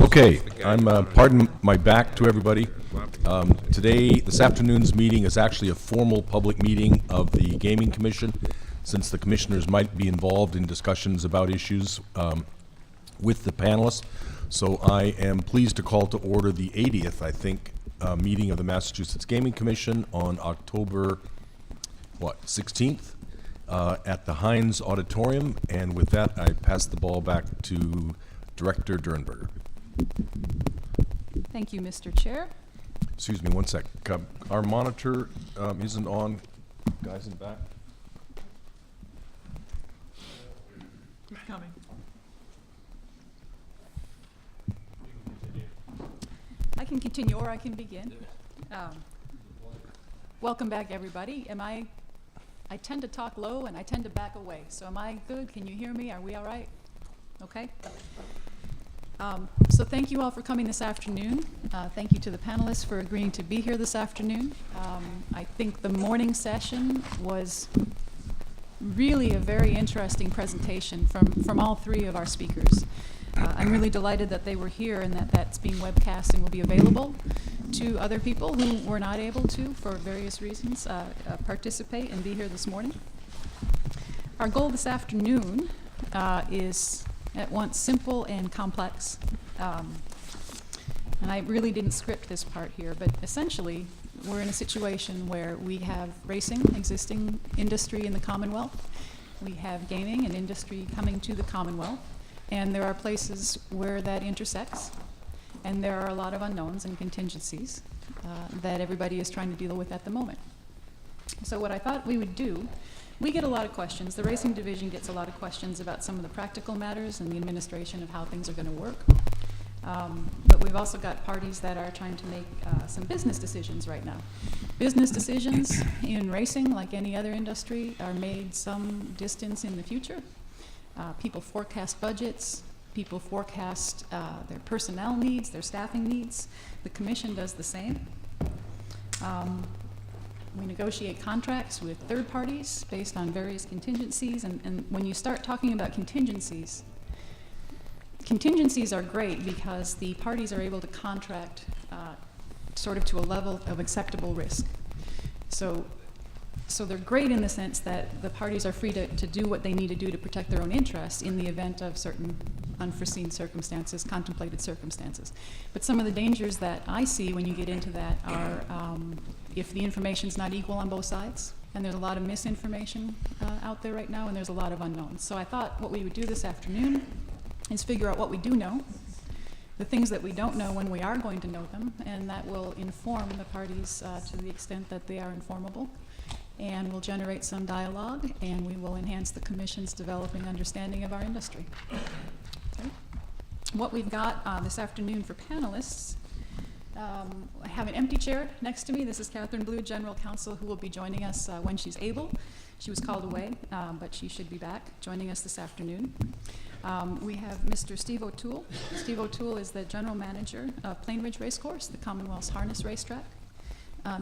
Okay, pardon my back to everybody. This afternoon's meeting is actually a formal public meeting of the Gaming Commission, since the commissioners might be involved in discussions about issues with the panelists. So I am pleased to call to order the 80th, I think, meeting of the Massachusetts Gaming Commission on October, 16th, at the Heinz Auditorium. And with that, I pass the ball back to Director DURENBURGER. Thank you, Mr. Chair. Excuse me one sec. Our monitor isn't on. Guys in the back. He's coming. I can continue or I can begin. Welcome back, everybody. I tend to talk low and I tend to back away. So am I good? Can you hear me? Are we all right? Okay. So thank you all for coming this afternoon. Thank you to the panelists for agreeing to be here this afternoon. I think the morning session was really a very interesting presentation from all three of our speakers. I'm really delighted that they were here and that that's being webcast and will be available to other people who were not able to, for various reasons, participate and be here this morning. Our goal this afternoon is at once simple and complex. And I really didn't script this part here, but essentially we're in a situation where we have racing, existing industry in the Commonwealth. We have gaming, an industry coming to the Commonwealth. And there are places where that intersects. And there are a lot of unknowns and contingencies that everybody is trying to deal with at the moment. So what I thought we would do, we get a lot of questions. The racing division gets a lot of questions about some of the practical matters and the administration of how things are going to work. But we've also got parties that are trying to make some business decisions right now. Business decisions in racing, like any other industry, are made some distance in the future. People forecast budgets. People forecast their personnel needs, their staffing needs. The commission does the same. We negotiate contracts with third parties based on various contingencies, and when you start talking about contingencies are great because the parties are able to contract sort of to a level of acceptable risk. So they're great in the sense that the parties are free to do what they need to do to protect their own interests in the event of certain unforeseen circumstances, contemplated circumstances. But some of the dangers that I see when you get into that are if the information's not equal on both sides, and there's a lot of misinformation out there right now, and there's a lot of unknowns. So I thought what we would do this afternoon is figure out what we do know, the things that we don't know when we are going to know them, and that will inform the parties to the extent that they are informable, and we'll generate some dialogue, and we will enhance the Commission's developing understanding of our industry. Okay. What we've got this afternoon for panelists, I have an empty chair next to me. This is Catherine Blue, General Counsel, who will be joining us when she's able. She was called away, but she should be back joining us this afternoon. We have Mr. Steve O'Toole. Steve O'Toole is the General Manager of Plainridge Racecourse, the Commonwealth's harness racetrack.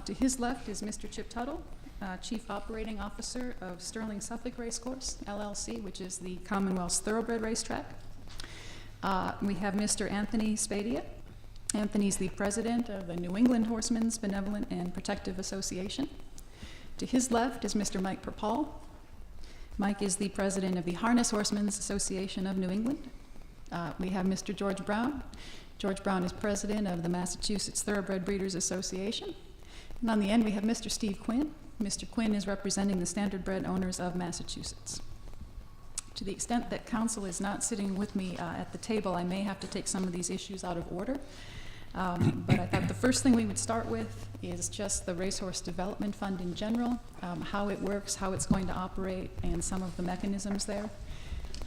To his left is Mr. Chip Tuttle, Chief Operating Officer of Sterling Suffolk Racecourse, LLC, which is the Commonwealth's Thoroughbred racetrack. We have Mr. Anthony SPADEA. Anthony's the President of the New England Horsemen's Benevolent and Protective Association. To his left is Mr. Mike PERPALL. Mike is the President of the Harness Horsemen's Association of New England. We have Mr. George Brown. George Brown is President of the Massachusetts Thoroughbred Breeders Association. And on the end we have Mr. Steve Quinn. Mr. Quinn is representing the Standardbred owners of Massachusetts. To the extent that counsel is not sitting with me at the table, I may have to take some of these issues out of order. But I thought the first thing we would start with is just the Racehorse Development Fund in general, how it works, how it's going to operate, and some of the mechanisms there.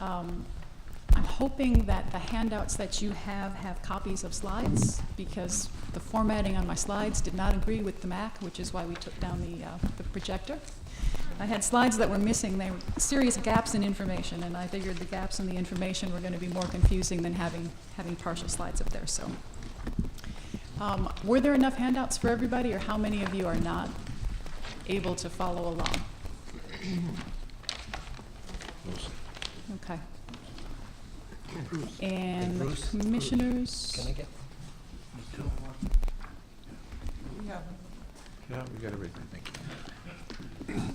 I'm hoping that the handouts that you have copies of slides, because the formatting on my slides did not agree with the Mac, which is why we took down the projector. I had slides that were missing. They were serious gaps in information, and I figured the gaps in the information were going to be more confusing than having partial slides up there. So, were there enough handouts for everybody, or how many of you are not able to follow along? Okay. And the commissioners, Can I get? Yeah, we got everything. Thank you.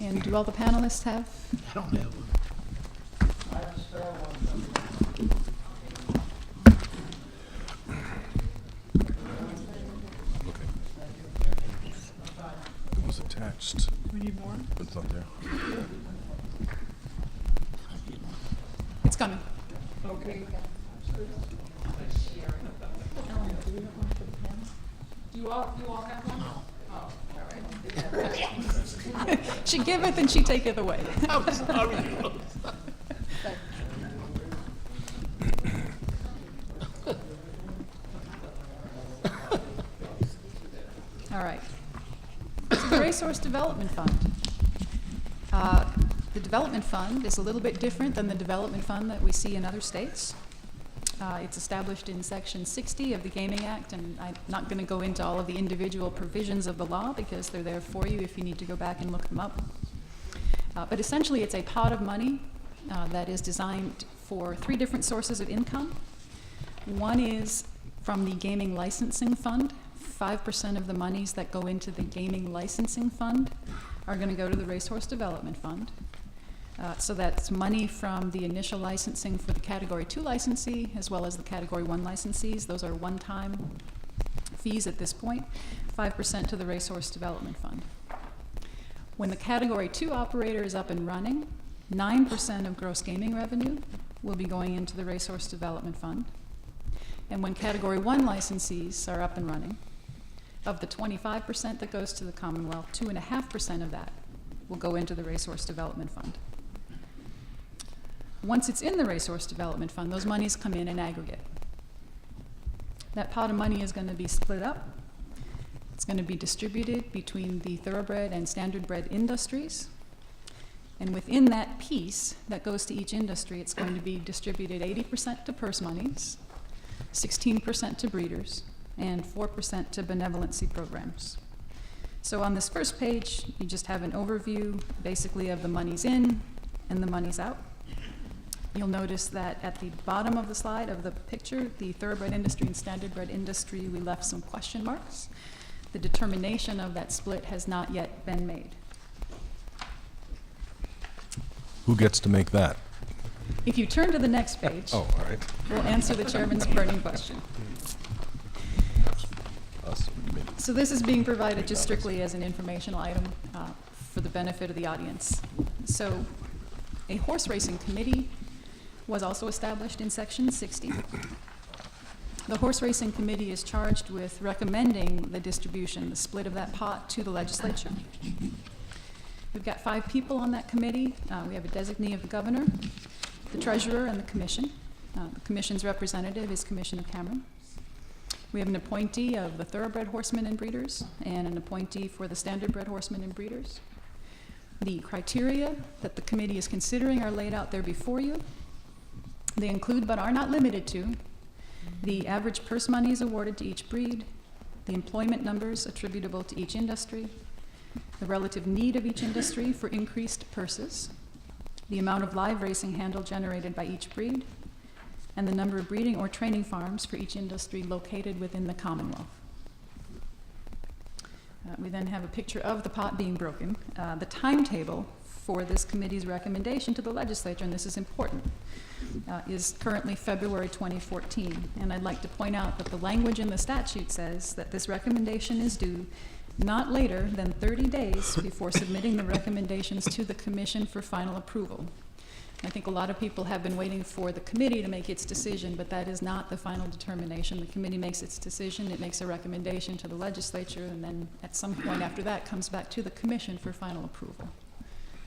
and do all the panelists have? I don't have one. Okay. It was attached. We need more? It's not there. It's coming. You all have one? Oh, all right. She giveth and she taketh away. I'm sorry. All right. So the Racehorse Development Fund. The Development Fund is a little bit different than the Development Fund that we see in other states. It's established in Section 60 of the Gaming Act, and I'm not going to go into all of the individual provisions of the law because they're there for you if you need to go back and look them up. But essentially, it's a pot of money that is designed for 3 different sources of income. One is from the Gaming Licensing Fund. 5% of the monies that go into the Gaming Licensing Fund are going to go to the Racehorse Development Fund. So that's money from the initial licensing for the Category 2 licensee as well as the Category 1 licensees. Those are one-time fees at this point, 5% to the Racehorse Development Fund. When the Category 2 operator is up and running, 9% of gross gaming revenue will be going into the Racehorse Development Fund. And when Category 1 licensees are up and running, of the 25% that goes to the Commonwealth, 2.5% of that will go into the Racehorse Development Fund. Once it's in the Racehorse Development Fund, those monies come in aggregate. That pot of money is going to be split up. It's going to be distributed between the thoroughbred and standardbred industries. And within that piece that goes to each industry, it's going to be distributed 80% to purse monies, 16% to breeders, and 4% to benevolency programs. So on this first page, you just have an overview basically of the monies in and the monies out. You'll notice that at the bottom of the slide of the picture, the thoroughbred industry and standardbred industry, we left some question marks. The determination of that split has not yet been made. Who gets to make that? If you turn to the next page, Oh, all right. we'll answer the chairman's burning question. Us, the committee. So this is being provided just strictly as an informational item for the benefit of the audience. So a horse racing committee was also established in Section 60. The horse racing committee is charged with recommending the distribution, the split of that pot to the legislature. We've got 5 people on that committee. We have a designee of the governor, the treasurer, and the commission. The commission's representative is Commissioner Cameron. We have an appointee of the thoroughbred horsemen and breeders and an appointee for the standardbred horsemen and breeders. The criteria that the committee is considering are laid out there before you. They include, but are not limited to, the average purse monies awarded to each breed, the employment numbers attributable to each industry, the relative need of each industry for increased purses, the amount of live racing handle generated by each breed, and the number of breeding or training farms for each industry located within the Commonwealth. We then have a picture of the pot being broken. The timetable for this committee's recommendation to the legislature, and this is important, is currently February 2014. And I'd like to point out that the language in the statute says that this recommendation is due not later than 30 days before submitting the recommendations to the commission for final approval. I think a lot of people have been waiting for the committee to make its decision, but that is not the final determination. The committee makes its decision, it makes a recommendation to the legislature, and then at some point after that comes back to the commission for final approval.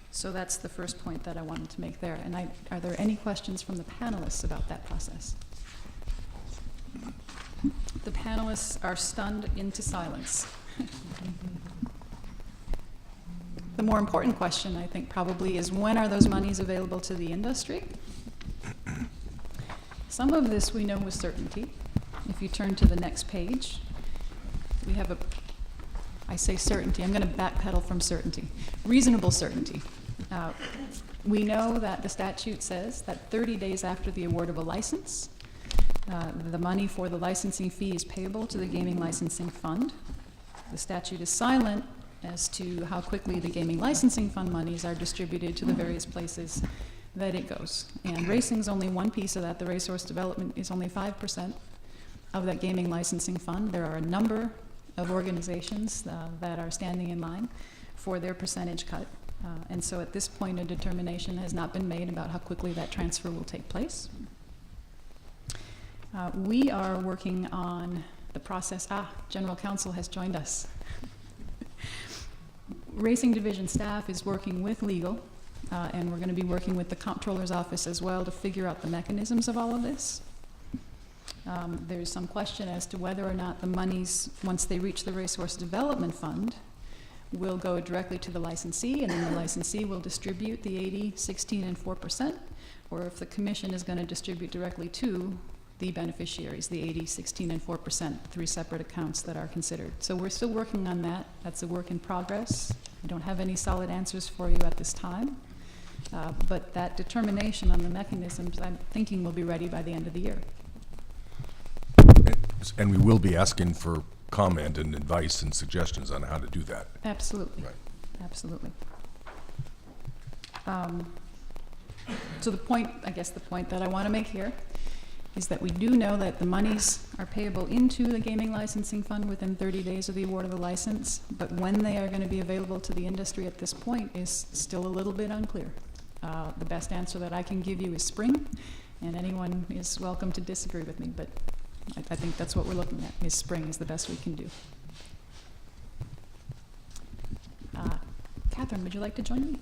So that's the first point that I wanted to make there. And are there any questions from the panelists about that process? The panelists are stunned into silence. The more important question, I think, probably is when are those monies available to the industry? Some of this we know with certainty. If you turn to the next page, we have I say certainty, I'm going to backpedal from certainty. Reasonable certainty. We know that the statute says that 30 days after the award of a license, the money for the licensing fee is payable to the gaming licensing fund. The statute is silent as to how quickly the gaming licensing fund monies are distributed to the various places that it goes. And racing's only one piece of that. The racehorse development is only 5% of that gaming licensing fund. There are a number of organizations that are standing in line for their percentage cut. And so at this point, a determination has not been made about how quickly that transfer will take place. We are working on the process. General Counsel has joined us. Racing Division staff is working with legal, and we're going to be working with the Comptroller's Office as well to figure out the mechanisms of all of this. There's some question as to whether or not the monies, once they reach the Racehorse Development Fund, will go directly to the licensee, and then the licensee will distribute the 80, 16, and 4%, or if the commission is going to distribute directly to the beneficiaries, the 80, 16, and 4%, 3 separate accounts that are considered. So we're still working on that. That's a work in progress. I don't have any solid answers for you at this time, but that determination on the mechanisms, I'm thinking, will be ready by the end of the year. And we will be asking for comment and advice and suggestions on how to do that. Absolutely. Right. Absolutely. So the point, I guess the point that I want to make here is that we do know that the monies are payable into the gaming licensing fund within 30 days of the award of the license, but when they are going to be available to the industry at this point is still a little bit unclear. The best answer that I can give you is spring, and anyone is welcome to disagree with me, but I think that's what we're looking at, is spring is the best we can do. Catherine, would you like to join me?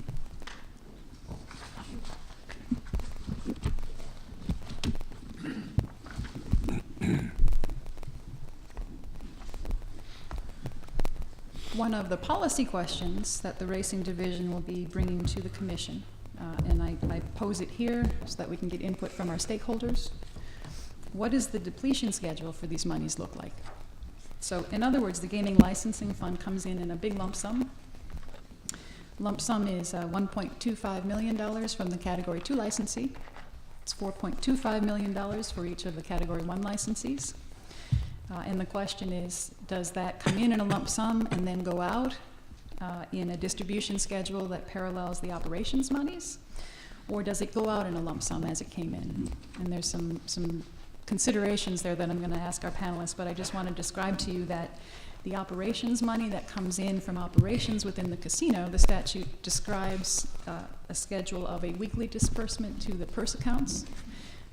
One of the policy questions that the Racing Division will be bringing to the Commission, and I pose it here so that we can get input from our stakeholders. What does the depletion schedule for these monies look like? So in other words, the gaming licensing fund comes in a big lump sum. Lump sum is $1.25 million from the Category 2 licensee. It's $4.25 million for each of the Category 1 licensees. And the question is, does that come in a lump sum and then go out in a distribution schedule that parallels the operations monies? Or does it go out in a lump sum as it came in? And there's some considerations there that I'm going to ask our panelists, but I just want to describe to you that the operations money that comes in from operations within the casino, the statute describes a schedule of a weekly disbursement to the purse accounts,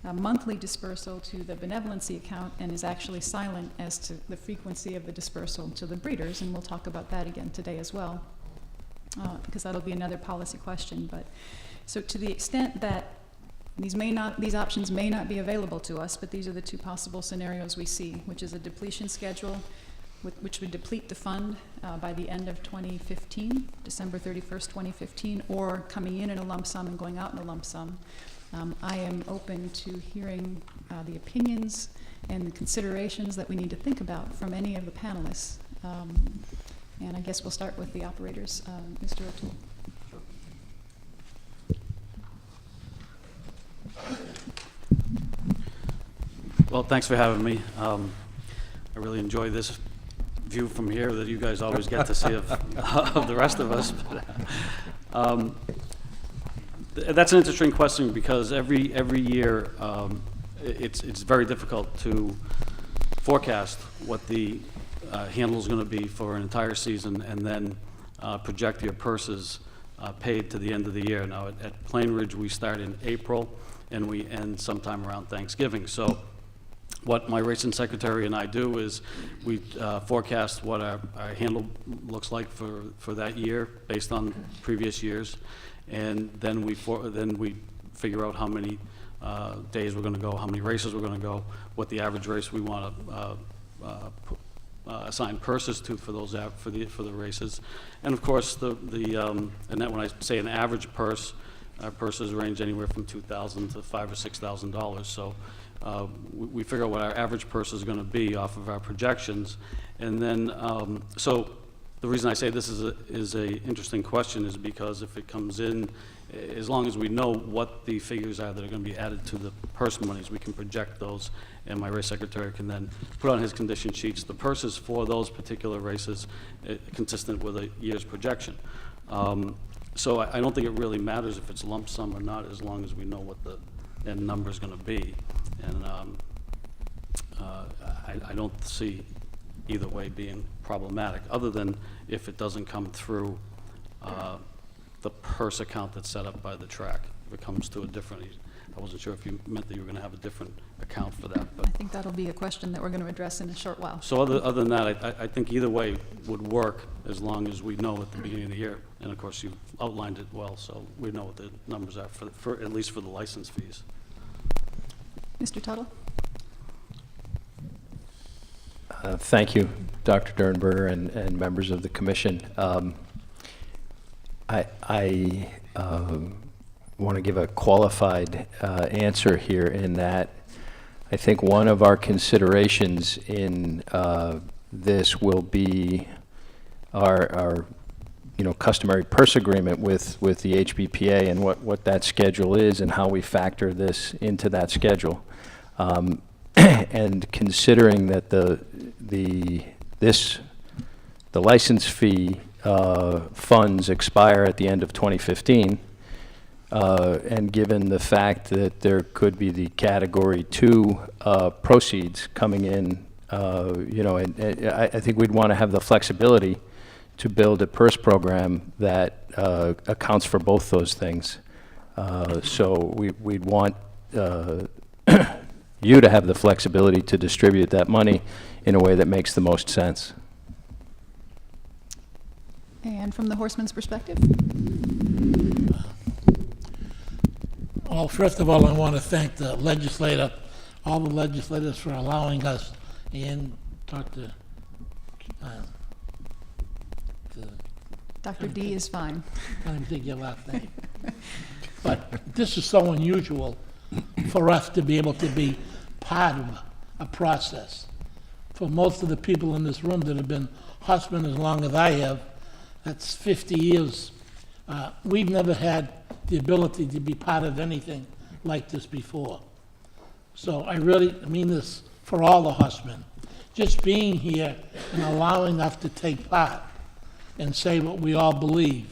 a monthly dispersal to the benevolency account, and is actually silent as to the frequency of the dispersal to the breeders, and we'll talk about that again today as well, because that'll be another policy question. But so to the extent that these options may not be available to us, but these are the two possible scenarios we see, which is a depletion schedule which would deplete the fund by the end of 2015, December 31st, 2015, or coming in a lump sum and going out in a lump sum. I am open to hearing the opinions and the considerations that we need to think about from any of the panelists. And I guess we'll start with the operators. Mr. O'Toole. Well, thanks for having me. I really enjoy this view from here that you guys always get to see of the rest of us. But, that's an interesting question because every year it's very difficult to forecast what the handle is going to be for an entire season and then project your purses paid to the end of the year. Now at Plainridge we start in April and we end sometime around Thanksgiving. So what my racing secretary and I do is we forecast what our handle looks like for that year based on previous years, and then we figure out how many days we're going to go, how many races we're going to go, what the average race we want to assign purses to for those for the races, and of course and that when I say an average purse, our purses range anywhere from $2,000 to $5,000 or $6,000. So we figure out what our average purse is going to be off of our projections, and then so The reason I say this is a interesting question is because if it comes in, as long as we know what the figures are that are going to be added to the purse monies, we can project those, and my race secretary can then put on his condition sheets the purses for those particular races consistent with a year's projection. So I don't think it really matters if it's lump sum or not, as long as we know what the end number is going to be. And I don't see either way being problematic, other than if it doesn't come through the purse account that's set up by the track. If it comes to a different, I wasn't sure if you meant that you were going to have a different account for that. But I think that'll be a question that we're going to address in a short while. so other than that, I think either way would work as long as we know at the beginning of the year. And of course, you outlined it well, so we know what the numbers are for at least for the license fees. Mr. Tuttle? Thank you, Dr. Durenberger and members of the commission. I want to give a qualified answer here in that I think one of our considerations in this will be our customary purse agreement with the HBPA and what that schedule is and how we factor this into that schedule. And considering that the license fee funds expire at the end of 2015, and given the fact that there could be the Category 2 proceeds coming in, and I think we'd want to have the flexibility to build a purse program that accounts for both those things. So we'd want you to have the flexibility to distribute that money in a way that makes the most sense. And from the Horsemen's perspective? Well, first of all, I want to thank the all the legislators for allowing us, and Dr. Dr. D is fine. I can't even think your last name. But this is so unusual for us to be able to be part of a process. For most of the people in this room that have been horsemen as long as I have, that's 50 years. We've never had the ability to be part of anything like this before. So I really mean this for all the horsemen. Just being here and allowing us to take part and say what we all believe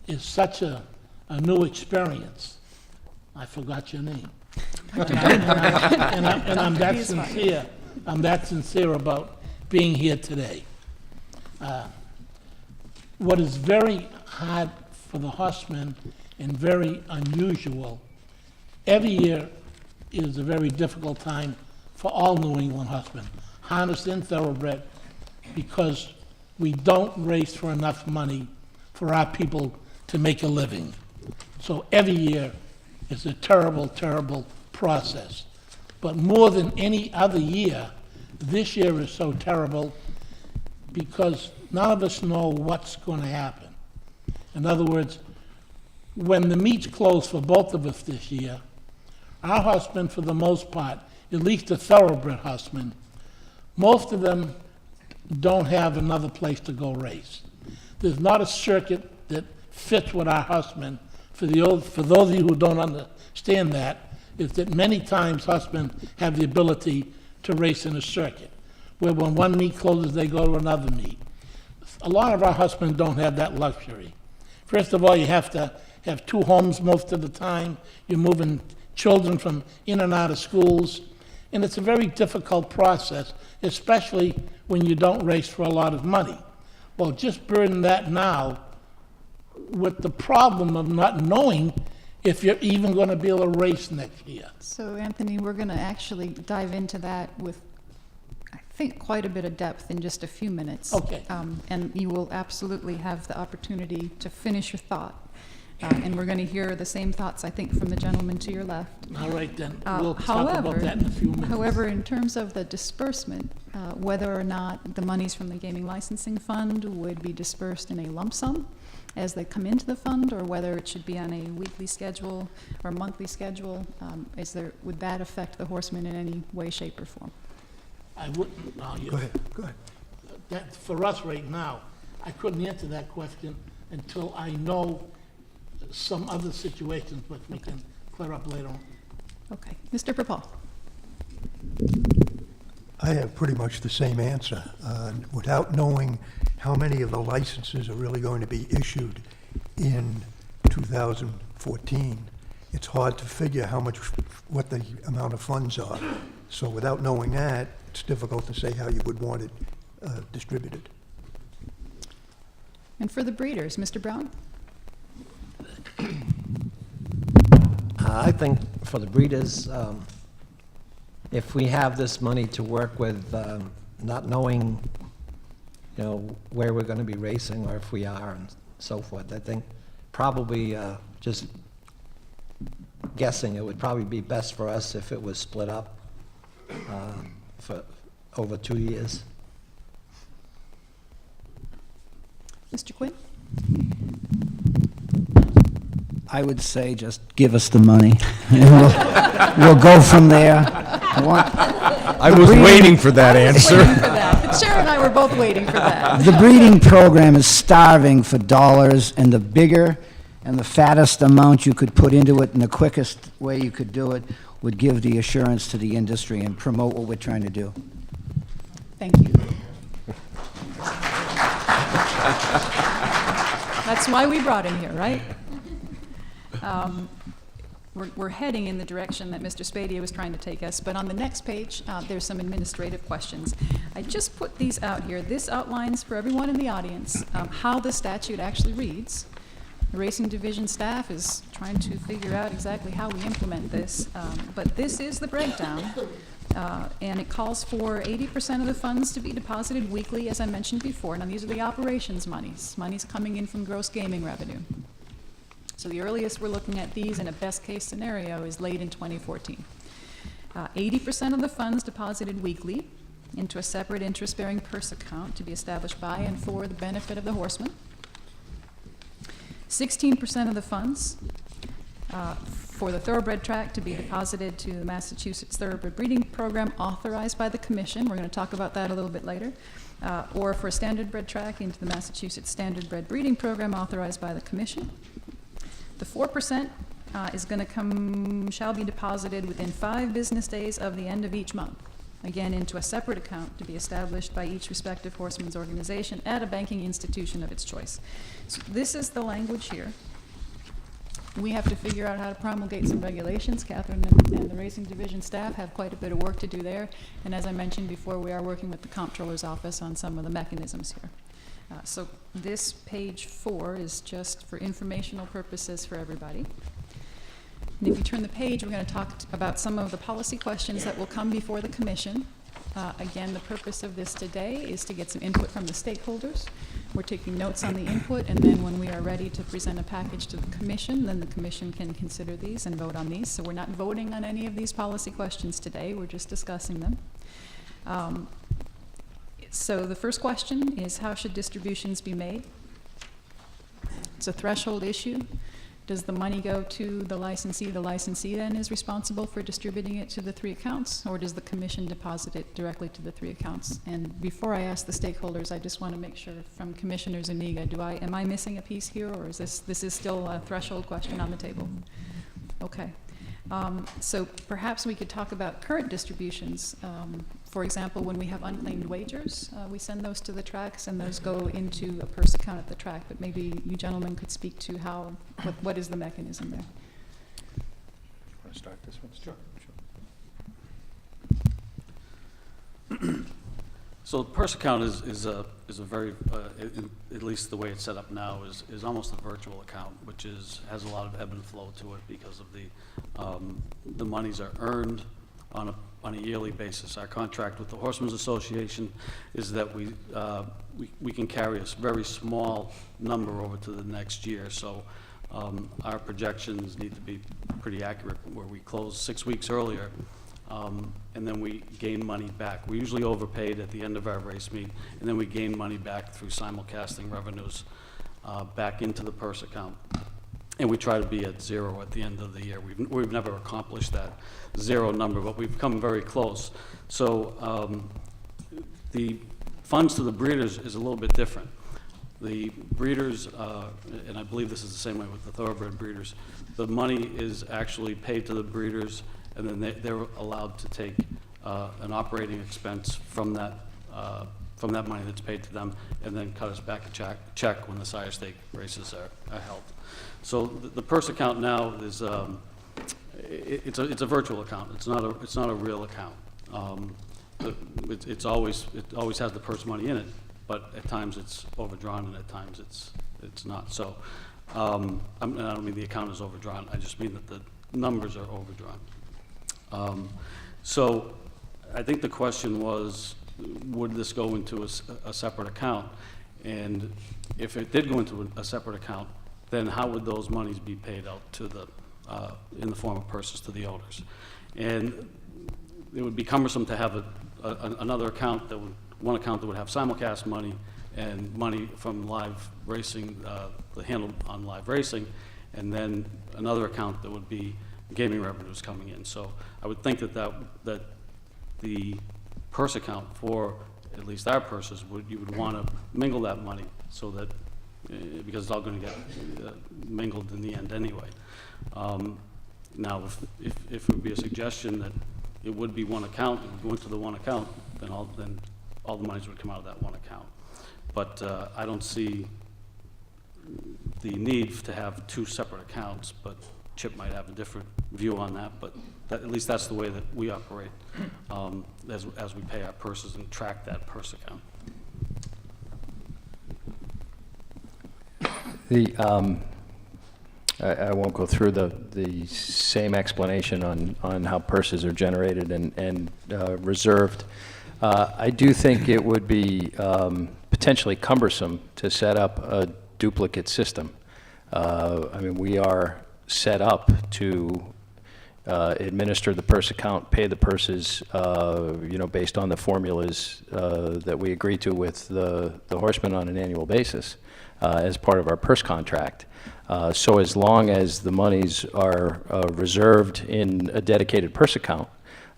is such a new experience. I forgot your name. And I'm that sincere. I'm that sincere about being here today. What is very hard for the horsemen and very unusual, every year is a very difficult time for all New England horsemen, harness and thoroughbred, because we don't race for enough money for our people to make a living. So every year is a terrible, terrible process. But more than any other year, this year is so terrible because none of us know what's going to happen. In other words, when the meets close for both of us this year, our horsemen, for the most part, at least the thoroughbred horsemen, most of them don't have another place to go race. There's not a circuit that fits with our horsemen. For those of you who don't understand that, is that many times horsemen have the ability to race in a circuit, where when one meet closes, they go to another meet. A lot of our horsemen don't have that luxury. First of all, you have to have two homes most of the time. You're moving children from in and out of schools, and it's a very difficult process, especially when you don't race for a lot of money. Well, just burden that now with the problem of not knowing if you're even going to be able to race next year. So, Anthony, we're going to actually dive into that with, I think, quite a bit of depth in just a few minutes. Okay. And you will absolutely have the opportunity to finish your thought. And we're going to hear the same thoughts, I think, from the gentleman to your left. All right, then. We'll talk about that in a few minutes. However, in terms of the disbursement, whether or not the monies from the gaming licensing fund would be dispersed in a lump sum as they come into the fund, or whether it should be on a weekly schedule or monthly schedule, would that affect the horsemen in any way, shape, or form? I wouldn't. No, Go ahead, go ahead. That, for us right now, I couldn't answer that question until I know some other situations, which we can clear up later on. Okay. Mr. PERPALL? I have pretty much the same answer. Without knowing how many of the licenses are really going to be issued in 2014, it's hard to figure what the amount of funds are. So without knowing that, it's difficult to say how you would want it distributed. And for the breeders, Mr. Brown? I think for the breeders, if we have this money to work with, not knowing, where we're going to be racing or if we are and so forth, I think probably just guessing, it would probably be best for us if it was split up for over 2 years. Mr. Quinn? I would say just give us the money, and we'll go from there. I was waiting for that answer. Waiting for that. The chair and I were both waiting for that. The breeding program is starving for dollars, and the bigger and the fattest amount you could put into it and the quickest way you could do it would give the assurance to the industry and promote what we're trying to do. Thank you. That's why we brought him here, right? We're heading in the direction that Mr. SPADEA was trying to take us, but on the next page, there's some administrative questions. I just put these out here. This outlines for everyone in the audience how the statute actually reads. The Racing Division staff is trying to figure out exactly how we implement this, but this is the breakdown, and it calls for 80% of the funds to be deposited weekly, as I mentioned before. Now, these are the operations monies coming in from gross gaming revenue. So the earliest we're looking at these in a best-case scenario is late in 2014. 80% of the funds deposited weekly into a separate interest-bearing purse account to be established by and for the benefit of the Horsemen. 16% of the funds for the Thoroughbred track to be deposited to the Massachusetts Thoroughbred Breeding Program authorized by the Commission. We're going to talk about that a little bit later. Or for a Standardbred track into the Massachusetts Standardbred Breeding Program authorized by the Commission. The 4% is going to shall be deposited within 5 business days of the end of each month, again into a separate account to be established by each respective Horsemen's organization at a banking institution of its choice. So this is the language here. We have to figure out how to promulgate some regulations. Catherine and the Racing Division staff have quite a bit of work to do there, and as I mentioned before, we are working with the Comptroller's Office on some of the mechanisms here. So this page 4 is just for informational purposes for everybody. And if you turn the page, we're going to talk about some of the policy questions that will come before the Commission. Again, the purpose of this today is to get some input from the stakeholders. We're taking notes on the input, and then when we are ready to present a package to the Commission, then the Commission can consider these and vote on these. So we're not voting on any of these policy questions today, we're just discussing them. So the first question is, how should distributions be made? It's a threshold issue. Does the money go to the licensee? The licensee then is responsible for distributing it to the 3 accounts, or does the Commission deposit it directly to the 3 accounts? And before I ask the stakeholders, I just want to make sure from Commissioner Zuniga, am I missing a piece here, or is this is still a threshold question on the table? Okay. So perhaps we could talk about current distributions. For example, when we have unclaimed wagers, we send those to the tracks, and those go into a purse account at the track. But maybe you gentlemen could speak to what is the mechanism there. Want to start this one? Sure. So the purse account is a very, at least the way it's set up now, is almost a virtual account, which has a lot of ebb and flow to it because of the monies are earned on a yearly basis. Our contract with the Horsemen's Association is that we can carry a very small number over to the next year. So our projections need to be pretty accurate, where we close 6 weeks earlier. And then we gain money back. We usually overpaid at the end of our race meet, and then we gain money back through simulcasting revenues back into the purse account. And we try to be at 0 at the end of the year. We've never accomplished that 0 number, but we've come very close. So the funds to the breeders is a little bit different. The breeders, and I believe this is the same way with the thoroughbred breeders, the money is actually paid to the breeders, and then they're allowed to take an operating expense from that money that's paid to them, and then cut us back a check when the sire stake races are held. So the purse account now is it's a virtual account. It's not a real account. It always has the purse money in it, but at times it's overdrawn and at times it's not. So I don't mean the account is overdrawn. I just mean that the numbers are overdrawn. So I think the question was, would this go into a separate account? And if it did go into a separate account, then how would those monies be paid out to the in the form of purses to the owners? And it would be cumbersome to have another account one account that would have simulcast money and money from live racing, the handle on live racing, and then another account that would be gaming revenues coming in. So I would think that the purse account for at least our purses, you would want to mingle that money so that, because it's all going to get mingled in the end anyway. Now, if it would be a suggestion that it would be one account, it would go into the one account, then all the monies would come out of that one account. But I don't see the need to have two separate accounts, but Chip might have a different view on that, but at least that's the way that we operate as we pay our purses and track that purse account. I won't go through the same explanation on how purses are generated and reserved. I do think it would be potentially cumbersome to set up a duplicate system. I mean, we are set up to administer the purse account, pay the purses, based on the formulas that we agree to with the Horsemen on an annual basis as part of our purse contract. So as long as the monies are reserved in a dedicated purse account,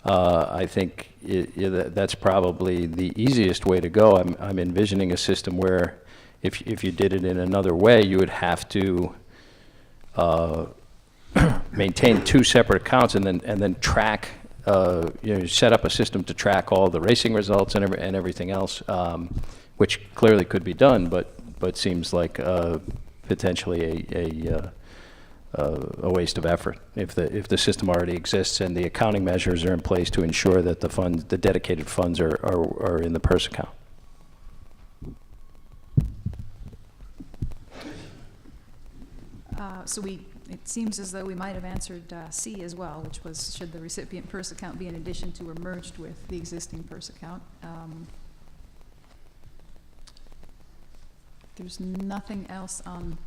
I think that's probably the easiest way to go. I'm envisioning a system where if you did it in another way, you would have to maintain two separate accounts and then track, set up a system to track all the racing results and everything else, which clearly could be done, but seems like potentially a waste of effort if the system already exists and the accounting measures are in place to ensure that the dedicated funds are in the purse account. It seems as though we might have answered C as well, which was, should the recipient purse account be in addition to or merged with the existing purse account? There's nothing else on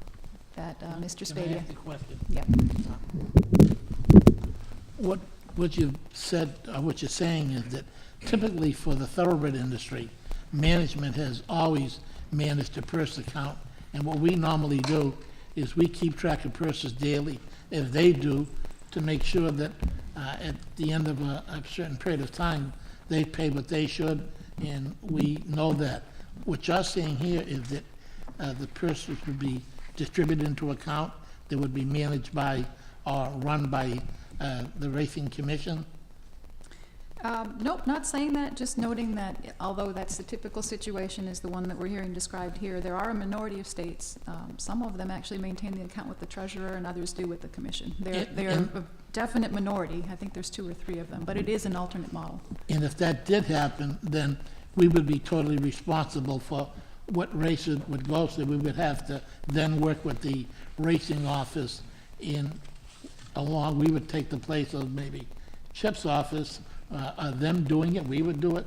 that, Mr. Can I Spadia. ask a question? Yep. What you've said, what you're saying is that typically for the thoroughbred industry, management has always managed a purse account, and what we normally do is we keep track of purses daily, as they do, to make sure that at the end of a certain period of time, they pay what they should, and we know that. What you're saying here is that the purses would be distributed into account that would be managed by or run by the Racing Commission? Nope, not saying that, just noting that although that's the typical situation is the one that we're hearing described here, there are a minority of states. Some of them actually maintain the account with the treasurer and others do with the commission. They're a definite minority. I think there's 2 or 3 of them, but it is an alternate model. And if that did happen, then we would be totally responsible for what races would go, so we would have to then work with the racing office we would take the place of maybe Chip's office, them doing it, we would do it.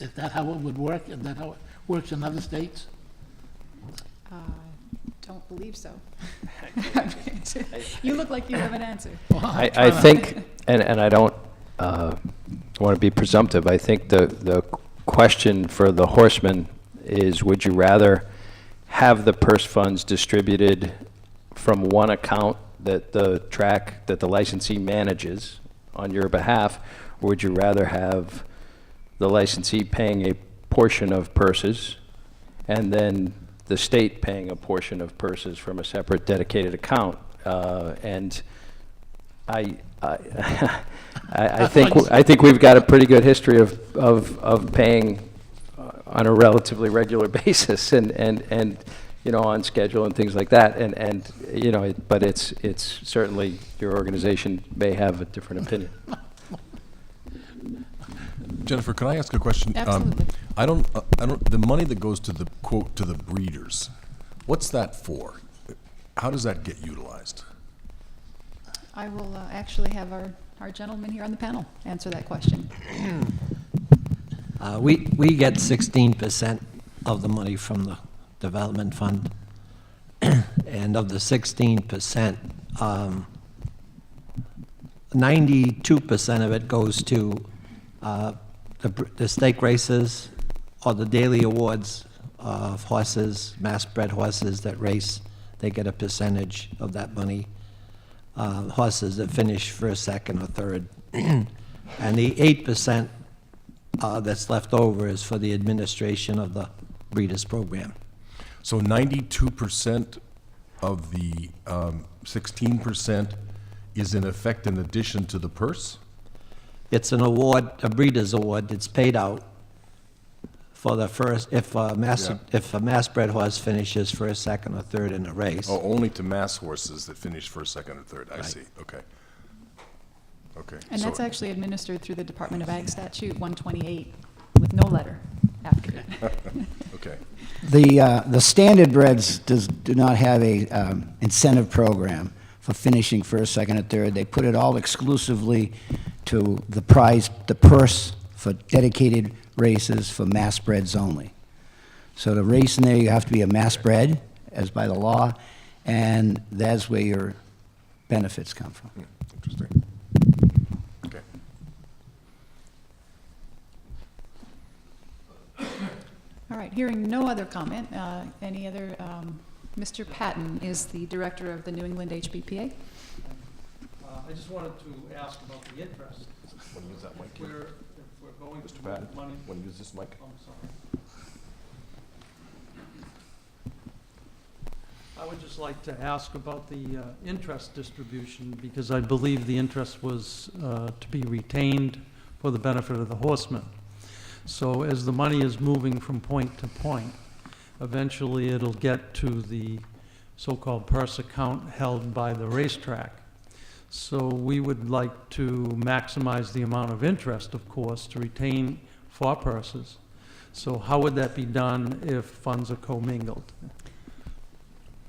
Is that how it would work? Is that how it works in other states? Don't believe so. You look like you have an answer. I think, and I don't want to be presumptive, I think the question for the Horsemen is, would you rather have the purse funds distributed from one account that the licensee manages on your behalf, or would you rather have the licensee paying a portion of purses and then the state paying a portion of purses from a separate dedicated account. And I think we've got a pretty good history of paying on a relatively regular basis and you know, on schedule and things like that. And you know, but it's certainly, your organization may have a different opinion. Jennifer, can I ask a question? Absolutely. I don't, the money that goes to the, quote, to the breeders, what's that for? How does that get utilized? I will actually have our gentleman here on the panel answer that question. We get 16% of the money from the development fund. And of the 16%, 92% of it goes to the stake races or the daily awards of horses, mass-bred horses that race. They get a percentage of that money. Horses that finish first, second, or third. And the 8% that's left over is for the administration of the breeders' program. So 92% of the 16% is in effect in addition to the purse? It's an award, a breeder's award. It's paid out for the first, if a mass-bred horse finishes first, second, or third in a race. Oh, only to mass horses that finish first, second, and third. I Right. see. Okay. Okay. And so- that's actually administered through the Department of Ag Statute 128 with no letter after it. Okay. The standard breds do not have a incentive program for finishing first, second, and third. They put it all exclusively to the prize, the purse for dedicated races for mass breds only. So to race in there, you have to be a mass bred, as by the law, and that's where your benefits come from. Interesting. Okay. All right, hearing no other comment, any other, Mr. Patton is the director of the New England HBPA. I just wanted to ask about the interest. Want to use that mic? If we're going to Mr. Patton, move money. want to use this mic? I'm sorry. I would just like to ask about the interest distribution, because I believe the interest was to be retained for the benefit of the horsemen. So as the money is moving from point to point, eventually it'll get to the so-called purse account held by the racetrack. So we would like to maximize the amount of interest, of course, to retain for purses. So how would that be done if funds are commingled?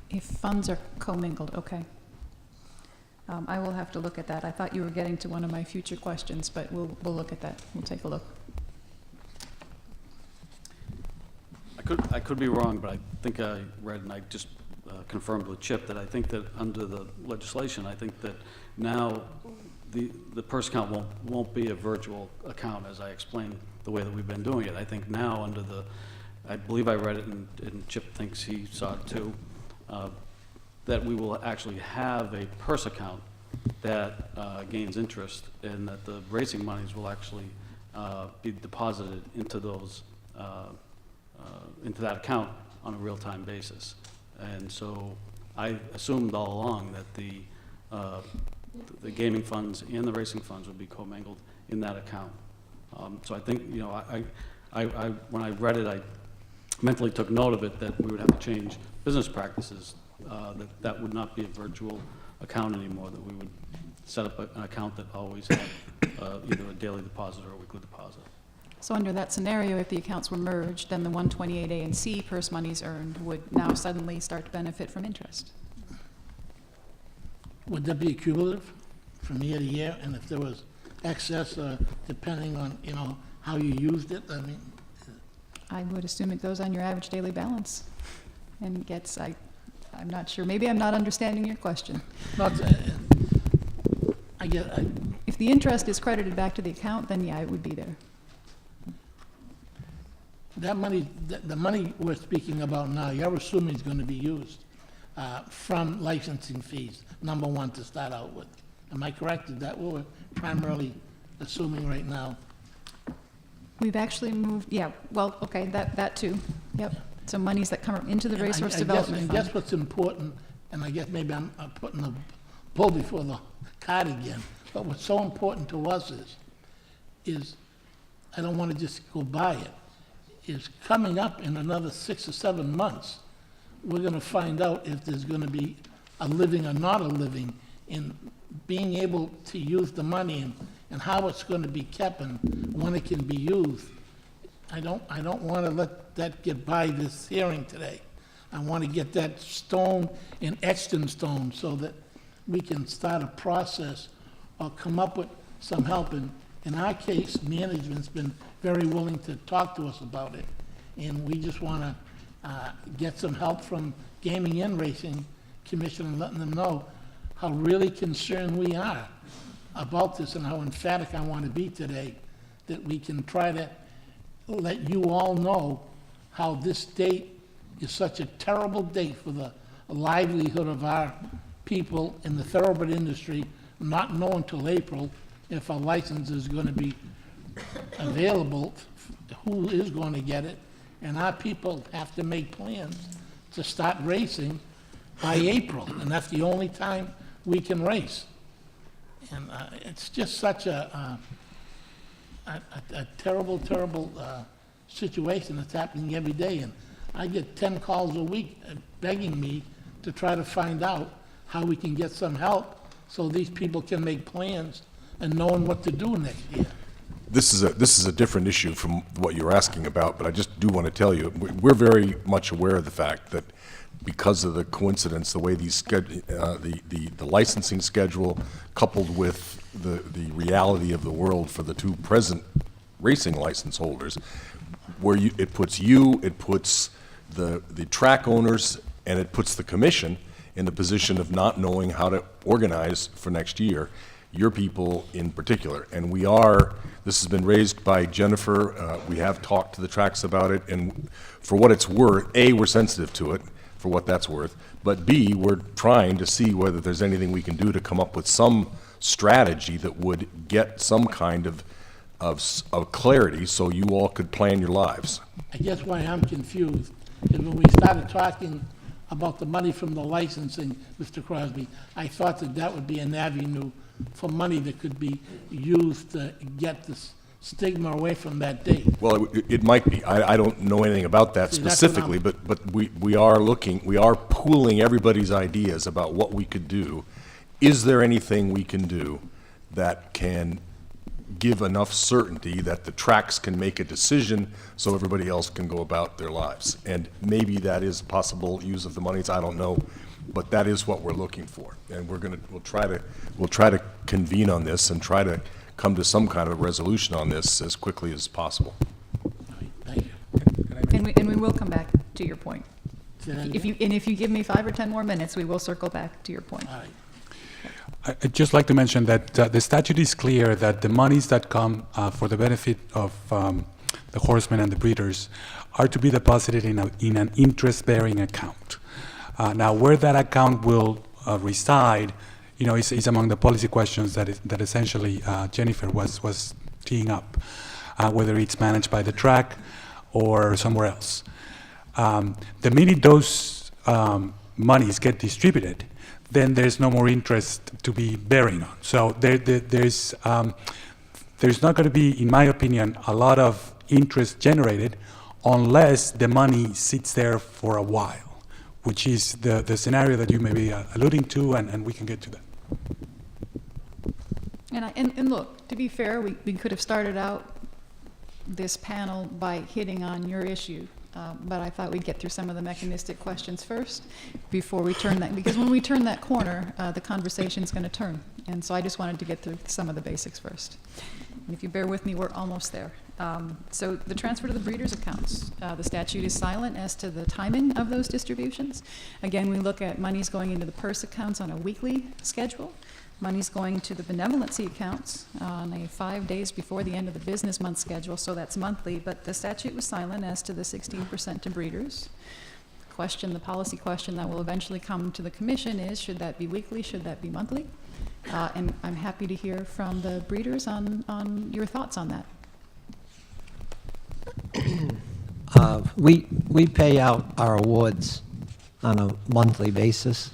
If funds are commingled, okay. I will have to look at that. I thought you were getting to one of my future questions, but we'll look at that. We'll take a look. I could be wrong, but I think I read, and I just confirmed with Chip, that I think that under the legislation, I think that now the purse account won't be a virtual account, as I explained the way that we've been doing it. I think now under the, I believe I read it, and Chip thinks he saw it too, that we will actually have a purse account that gains interest, and that the racing monies will actually be deposited into those into that account on a real-time basis. And so I assumed all along that the gaming funds and the racing funds would be commingled in that account. So I think, you know, when I read it, I mentally took note of it, that we would have to change business practices, that would not be a virtual account anymore, that we would set up an account that always had either a daily deposit or a weekly deposit. So under that scenario, if the accounts were merged, then the 128A and C purse monies earned would now suddenly start to benefit from interest. Would that be cumulative from year to year? And if there was excess, depending on, you know, how you used it, I mean, I would assume it goes on your average daily balance and gets, I'm not sure, maybe I'm not understanding your question. not, I get, If the interest is credited back to the account, then yeah, it would be there. that money, the money we're speaking about now, you're assuming is going to be used from licensing fees, number one, to start out with. Am I correct? Is that what we're primarily assuming right now? We've actually moved, yeah, well, okay, that too, yep. So monies that come into the And Racehorse I Development Fund. guess what's important, and I guess maybe I'm putting the bull before the cart again, but what's so important to us is I don't want to just go by it, is coming up in another 6 or 7 months, we're going to find out if there's going to be a living or not a living in being able to use the money and how it's going to be kept and when it can be used. I don't want to let that get by this hearing today. I want to get that stone and etched in stone so that we can start a process or come up with some help. And in our case, management's been very willing to talk to us about it. And we just want to get some help from Gaming and Racing Commission and letting them know how really concerned we are about this and how emphatic I want to be today, that we can try to let you all know how this date is such a terrible date for the livelihood of our people in the thoroughbred industry, not know until April if a license is going to be available, who is going to get it, and our people have to make plans to start racing by April, and that's the only time we can race. And it's just such a terrible, terrible situation that's happening every day. And I get 10 calls a week begging me to try to find out how we can get some help so these people can make plans and knowing what to do next year. This is a different issue from what you're asking about, but I just do want to tell you, we're very much aware of the fact that because of the coincidence, the way these the licensing schedule coupled with the reality of the world for the two present racing license holders, where it puts the track owners and it puts the commission in the position of not knowing how to organize for next year, your people in particular. And this has been raised by Jennifer, we have talked to the tracks about it, and for what it's worth, A, we're sensitive to it, for what that's worth, but B, we're trying to see whether there's anything we can do to come up with some strategy that would get some kind of clarity so you all could plan your lives. I guess why I'm confused is when we started talking about the money from the licensing, Mr. Crosby, I thought that would be an avenue for money that could be used to get the stigma away from that date. Well, it might be. I don't know anything about that See, that's what specifically, but we are pooling everybody's ideas about what we could do. Is there anything we can do that can give enough certainty that the tracks can make a decision so everybody else can go about their lives? And maybe that is possible use of the monies, I don't know, but that is what we're looking for. And we'll try to convene on this and try to come to some kind of resolution on this as quickly as possible. Thank you. And we will come back to your point. Say that If again? you give me 5 or 10 more minutes, we will circle back to your point. All right. I'd just like to mention that the statute is clear that the monies that come for the benefit of the horsemen and the breeders are to be deposited in an interest-bearing account. Now, where that account will reside, is among the policy questions that essentially Jennifer was teeing up, whether it's managed by the track or somewhere else. The minute those monies get distributed, then there's no more interest to be bearing on. So there's not going to be, in my opinion, a lot of interest generated unless the money sits there for a while, which is the scenario that you may be alluding to, and we can get to that. And look, to be fair, we could have started out this panel by hitting on your issue, but I thought we'd get through some of the mechanistic questions first before we turn that, because when we turn that corner, the conversation's going to turn. And so I just wanted to get through some of the basics first. And if you bear with me, we're almost there. So the transfer to the breeders' accounts, the statute is silent as to the timing of those distributions. Again, we look at monies going into the purse accounts on a weekly schedule. Money's going to the benevolency accounts on a 5 days before the end of the business month schedule, so that's monthly, but the statute was silent as to the 16% to breeders. The policy question that will eventually come to the commission is, should that be weekly, should that be monthly? And I'm happy to hear from the breeders on your thoughts on that. We pay out our awards on a monthly basis,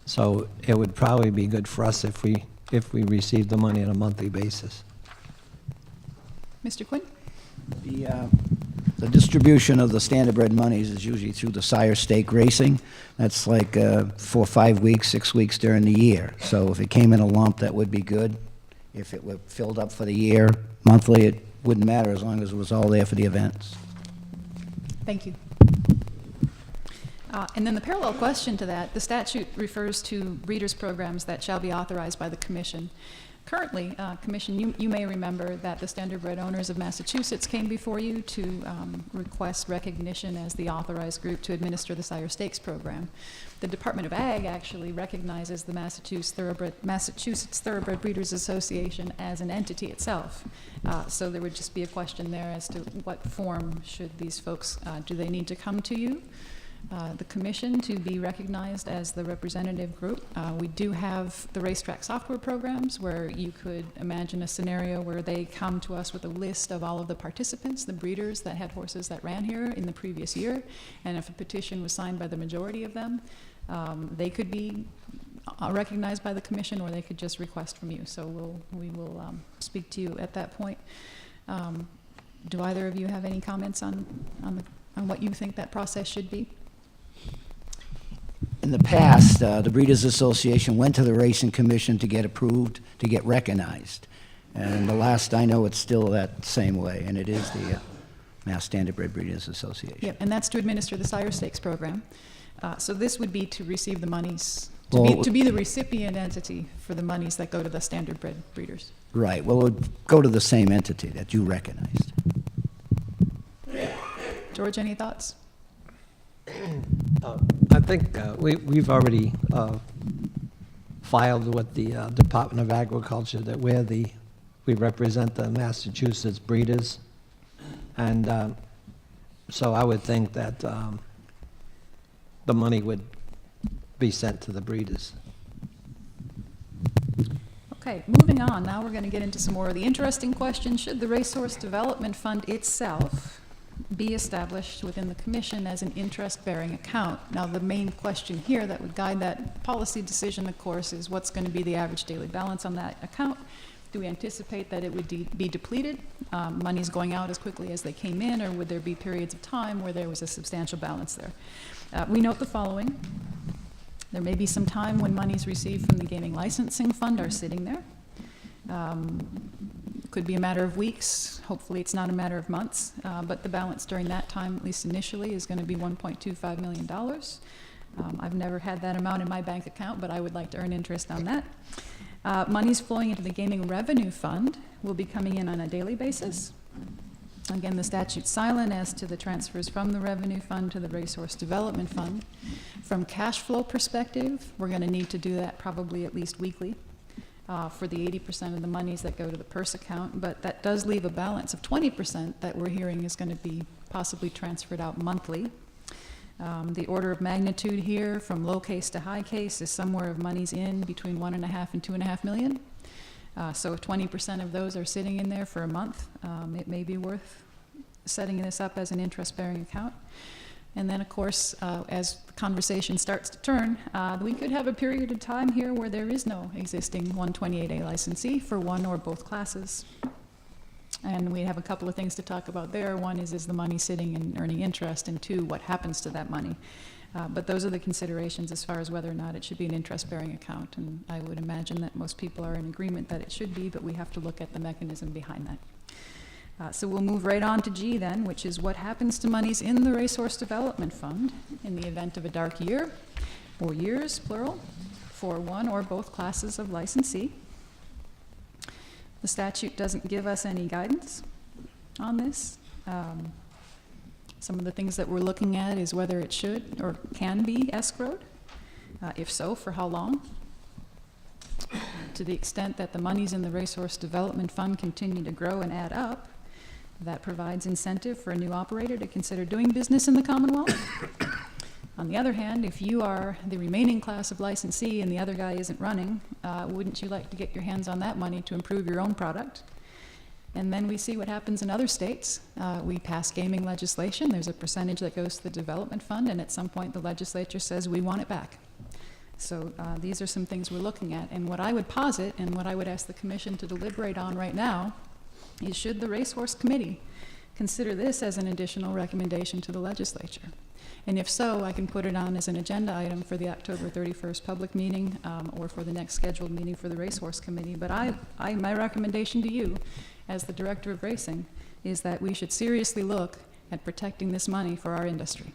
so it would probably be good for us if we receive the money on a monthly basis. Mr. Quinn? The distribution of the standardbred monies is usually through the sire stake racing. That's like 4 or 5 weeks, 6 weeks during the year. So if it came in a lump, that would be good. If it were filled up for the year, monthly, it wouldn't matter as long as it was all there for the events. Thank you. And then the parallel question to that, the statute refers to breeders' programs that shall be authorized by the Commission. Currently, Commission, you may remember that the Standardbred Owners of Massachusetts came before you to request recognition as the authorized group to administer the sire stakes program. The Department of Ag actually recognizes the Massachusetts Thoroughbred Breeders Association as an entity itself. So there would just be a question there as to what form should these folks, do they need to come to you, the Commission, to be recognized as the representative group? We do have the racetrack software programs where you could imagine a scenario where they come to us with a list of all of the participants, the breeders that had horses that ran here in the previous year, and if a petition was signed by the majority of them, they could be recognized by the Commission, or they could just request from you. So we will speak to you at that point. Do either of you have any comments on what you think that process should be? In the past, the Breeders' Association went to the Racing Commission to get approved, to get recognized. And the last I know, it's still that same way, and it is the Mass Standardbred Breeders' Association. Yep, and that's to administer the sire stakes program. So this would be to receive the monies, Well, to be the recipient entity for the monies that go to the standardbred breeders. Right, well, it would go to the same entity that you recognized. George, any thoughts? I think we've already filed with the Department of Agriculture that we represent the Massachusetts breeders, and so I would think that the money would be sent to the breeders. Okay, moving on. Now we're going to get into some more of the interesting questions. Should the Racehorse Development Fund itself be established within the Commission as an interest-bearing account? Now, the main question here that would guide that policy decision, of course, is what's going to be the average daily balance on that account? Do we anticipate that it would be depleted, monies going out as quickly as they came in, or would there be periods of time where there was a substantial balance there? We note the following. There may be some time when monies received from the gaming licensing fund are sitting there. Could be a matter of weeks. Hopefully it's not a matter of months, but the balance during that time, at least initially, is going to be $1.25 million. I've never had that amount in my bank account, but I would like to earn interest on that. Monies flowing into the gaming revenue fund will be coming in on a daily basis. Again, the statute's silent as to the transfers from the revenue fund to the Racehorse Development Fund. From cash flow perspective, we're going to need to do that probably at least weekly for the 80% of the monies that go to the purse account, but that does leave a balance of 20% that we're hearing is going to be possibly transferred out monthly. The order of magnitude here from low case to high case is somewhere of monies in between 1.5 and 2.5 million. So if 20% of those are sitting in there for a month, it may be worth setting this up as an interest-bearing account. And then, of course, as the conversation starts to turn, we could have a period of time here where there is no existing 128A licensee for one or both classes. And we have a couple of things to talk about there. One is the money sitting and earning interest? And two, what happens to that money? But those are the considerations as far as whether or not it should be an interest-bearing account. And I would imagine that most people are in agreement that it should be, but we have to look at the mechanism behind that. So we'll move right on to G then, which is what happens to monies in the Racehorse Development Fund in the event of a dark year, or years, plural, for one or both classes of licensee. The statute doesn't give us any guidance on this. Some of the things that we're looking at is whether it should or can be escrowed. If so, for how long? To the extent that the monies in the Racehorse Development Fund continue to grow and add up, that provides incentive for a new operator to consider doing business in the Commonwealth. On the other hand, if you are the remaining class of licensee and the other guy isn't running, wouldn't you like to get your hands on that money to improve your own product? And then we see what happens in other states. We pass gaming legislation. There's a percentage that goes to the development fund, and at some point the legislature says we want it back. So these are some things we're looking at. And what I would posit, and what I would ask the commission to deliberate on right now, is should the Racehorse Committee consider this as an additional recommendation to the legislature? And if so, I can put it on as an agenda item for the October 31st public meeting or for the next scheduled meeting for the Racehorse Committee. But my recommendation to you, as the Director of Racing, is that we should seriously look at protecting this money for our industry.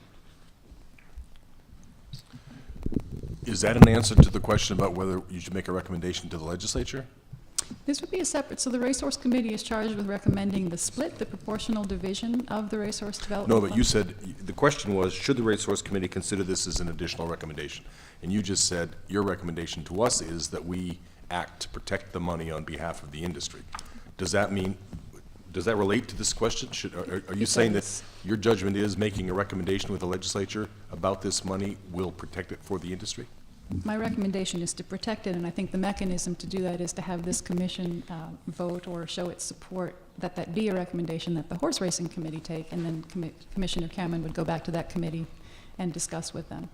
Is that an answer to the question about whether you should make a recommendation to the legislature? This would be a separate, so the Racehorse Committee is charged with recommending the split, the proportional division of the Racehorse Development No, but Fund. you said, the question was, should the Racehorse Committee consider this as an additional recommendation? And you just said, your recommendation to us is that we act to protect the money on behalf of the industry. Does that mean, does that relate to this question? Are you saying that your judgment is making a recommendation with the legislature about this money will protect it for the industry? My recommendation is to protect it, and I think the mechanism to do that is to have this commission vote or show its support, that be a recommendation that the Horse Racing Committee take, and then Commissioner Cameron would go back to that committee and discuss with them.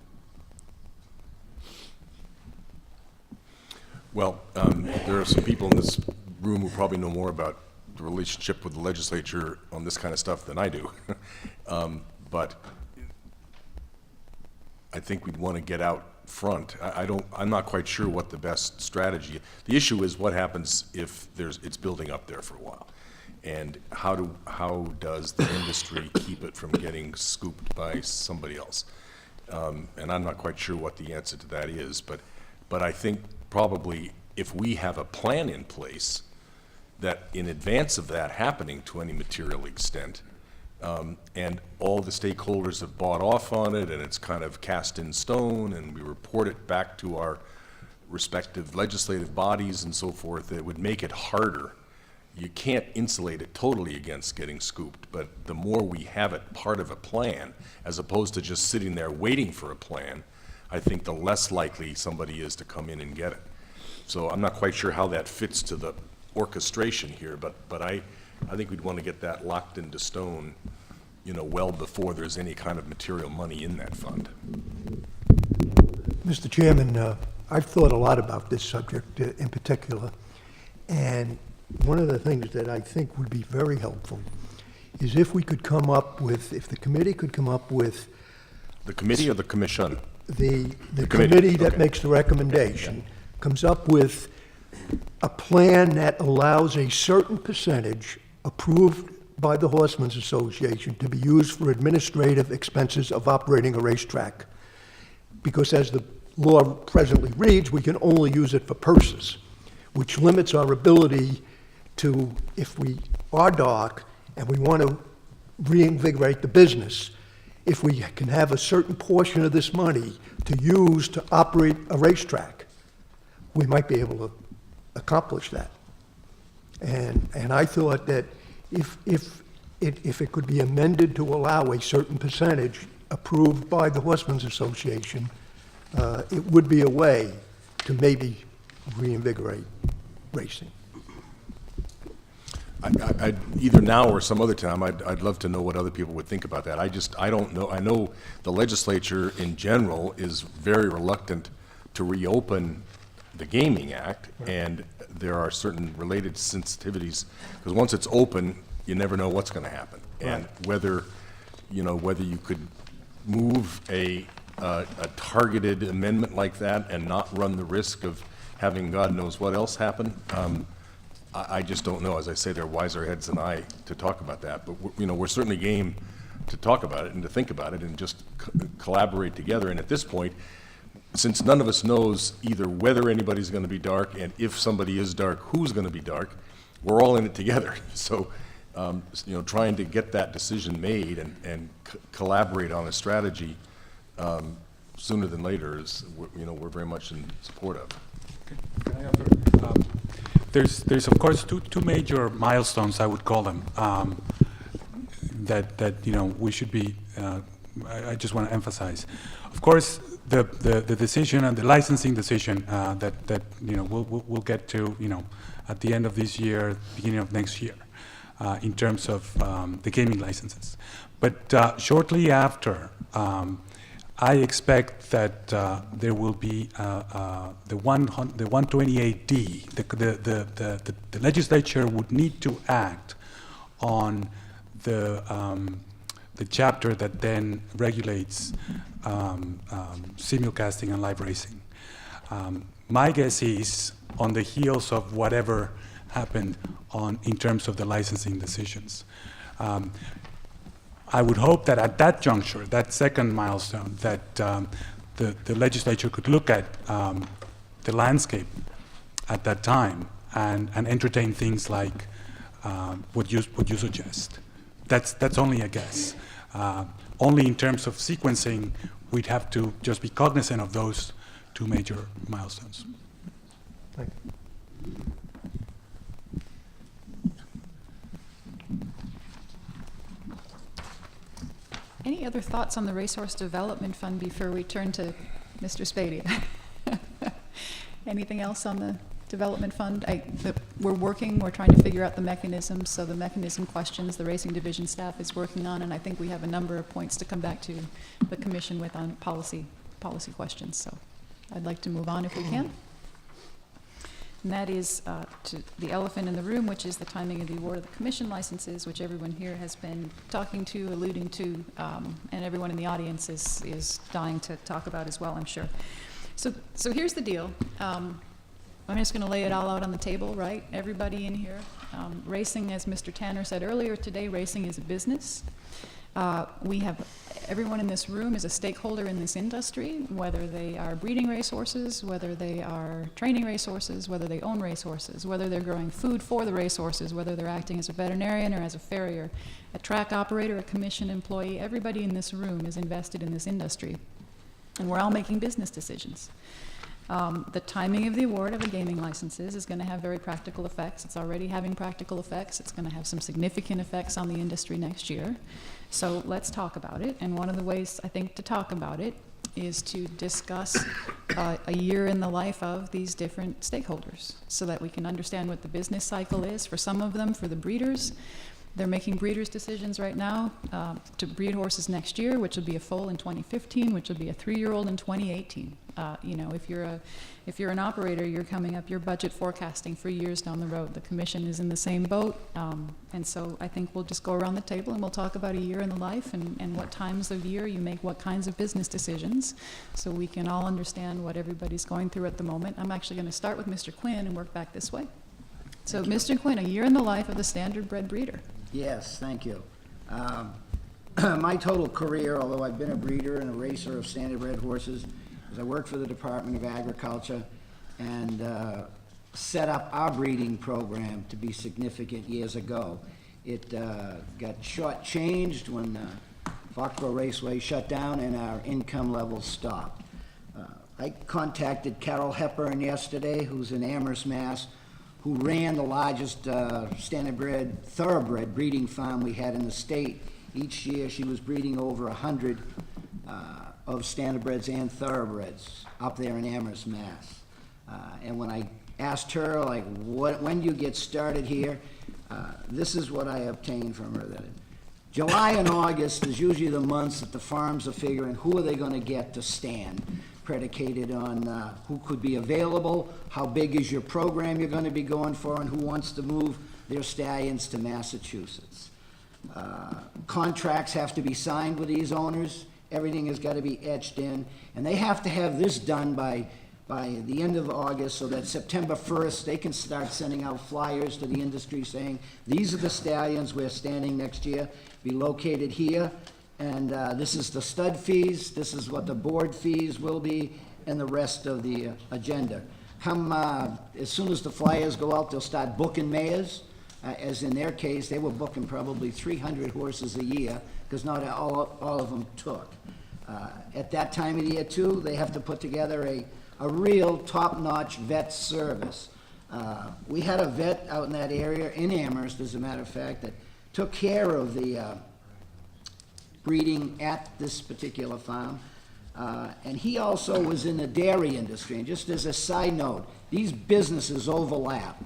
Well, there are some people in this room who probably know more about the relationship with the legislature on this kind of stuff than I do. But I think we'd want to get out front. I'm not quite sure what the best strategy. The issue is what happens if it's building up there for a while, and how does the industry keep it from getting scooped by somebody else? And I'm not quite sure what the answer to that is, but I think probably if we have a plan in place that in advance of that happening to any material extent, and all the stakeholders have bought off on it, and it's kind of cast in stone, and we report it back to our respective legislative bodies and so forth, it would make it harder. You can't insulate it totally against getting scooped, but the more we have it part of a plan, as opposed to just sitting there waiting for a plan, I think the less likely somebody is to come in and get it. So I'm not quite sure how that fits to the orchestration here, but I think we'd want to get that locked into stone, well before there's any kind of material money in that fund. Mr. Chairman, I've thought a lot about this subject in particular, and one of the things that I think would be very helpful is if we could come up with, if the committee could come up with... The committee or the commission? The committee that okay. makes the recommendation comes up with a plan that allows a certain percentage approved by the Horsemen's Association to be used for administrative expenses of operating a racetrack. Because as the law presently reads, we can only use it for purses, which limits our ability to, if we are dark and we want to reinvigorate the business, if we can have a certain portion of this money to use to operate a racetrack, we might be able to accomplish that. And I thought that if it could be amended to allow a certain percentage approved by the Horsemen's Association, it would be a way to maybe reinvigorate racing. I'd either now or some other time, I'd love to know what other people would think about that. I don't know. I know the legislature in general is very reluctant to reopen the Gaming Act, and there are certain related sensitivities, because once it's open, you never know what's going to happen. And whether you could move a targeted amendment like that and not run the risk of having God knows what else happen, I just don't know. As I say, there are wiser heads than I to talk about that. But we're certainly game to talk about it and to think about it and just collaborate together. And at this point, since none of us knows either whether anybody's going to be dark, and if somebody is dark, who's going to be dark, we're all in it together. So, trying to get that decision made and collaborate on a strategy sooner than later is, we're very much in support of. Can I offer, there's of course two major milestones, I would call them, that we should be. I just want to emphasize. Of course, the decision and the licensing decision that we'll get to at the end of this year, beginning of next year. in terms of the gaming licenses. But shortly after, I expect that there will be the 128D. The legislature would need to act on the chapter that then regulates simulcasting and live racing. My guess is, on the heels of whatever happened in terms of the licensing decisions, I would hope that at that juncture, that second milestone, that the legislature could look at the landscape at that time and entertain things like what you suggest. That's only a guess. Only in terms of sequencing, we'd have to just be cognizant of those two major milestones. Thank you. Any other thoughts on the Racehorse Development Fund before we turn to Mr. Spadia? Anything else on the Development Fund? We're trying to figure out the mechanisms, so the mechanism questions the Racing Division staff is working on, and I think we have a number of points to come back to the Commission with on policy questions, so I'd like to move on if we can. And that is to the elephant in the room, which is the timing of the award of the commission licenses, which everyone here has been talking to, alluding to, and everyone in the audience is dying to talk about as well, I'm sure. So here's the deal. I'm just going to lay it all out on the table, right? Everybody in here. Racing, as Mr. Tanner said earlier today, racing is a business. Everyone in this room is a stakeholder in this industry, whether they are breeding racehorses, whether they are training racehorses, whether they own racehorses, whether they're growing food for the racehorses, whether they're acting as a veterinarian or as a farrier, a track operator, a commission employee. Everybody in this room is invested in this industry, and we're all making business decisions. The timing of the award of the gaming licenses is going to have very practical effects. It's already having practical effects. It's going to have some significant effects on the industry next year. So let's talk about it. And one of the ways, I think, to talk about it is to discuss a year in the life of these different stakeholders so that we can understand what the business cycle is. For some of them, for the breeders, they're making breeders' decisions right now to breed horses next year, which will be a foal in 2015, which will be a 3-year-old in 2018. You know, if you're an operator, you're coming up, you're budget forecasting for years down the road. The commission is in the same boat, and so I think we'll just go around the table and we'll talk about a year in the life and what times of year you make what kinds of business decisions, so we can all understand what everybody's going through at the moment. I'm actually going to start with Mr. Quinn and work back this way. So, Mr. Quinn, a year in the life of the standard bred breeder. Yes, thank you. My total career, although I've been a breeder and a racer of standardbred horses, is I worked for the Department of Agriculture and set up our breeding program to be significant years ago. It got shortchanged when Foxborough Raceway shut down and our income levels stopped. I contacted Carol Hepburn yesterday, who's in Amherst, Mass., who ran the largest standardbred thoroughbred breeding farm we had in the state. Each year she was breeding over 100 of standardbreds and thoroughbreds up there in Amherst, Mass. And when I asked her, like, when do you get started here, this is what I obtained from her. That July and August is usually the months that the farms are figuring who are they going to get to stand, predicated on who could be available, how big is your program you're going to be going for, and who wants to move their stallions to Massachusetts. Contracts have to be signed with these owners. Everything has got to be etched in, and they have to have this done by the end of August, so that September 1st they can start sending out flyers to the industry saying, these are the stallions we're standing next year, be located here, and this is the stud fees, this is what the board fees will be, and the rest of the agenda. As soon as the flyers go out, they'll start booking mayors. As in their case, they were booking probably 300 horses a year, because not all of them took. At that time of the year, too, they have to put together a real top-notch vet service. We had a vet out in that area, in Amherst, as a matter of fact, that took care of the breeding at this particular farm. And he also was in the dairy industry. And just as a side note, these businesses overlap.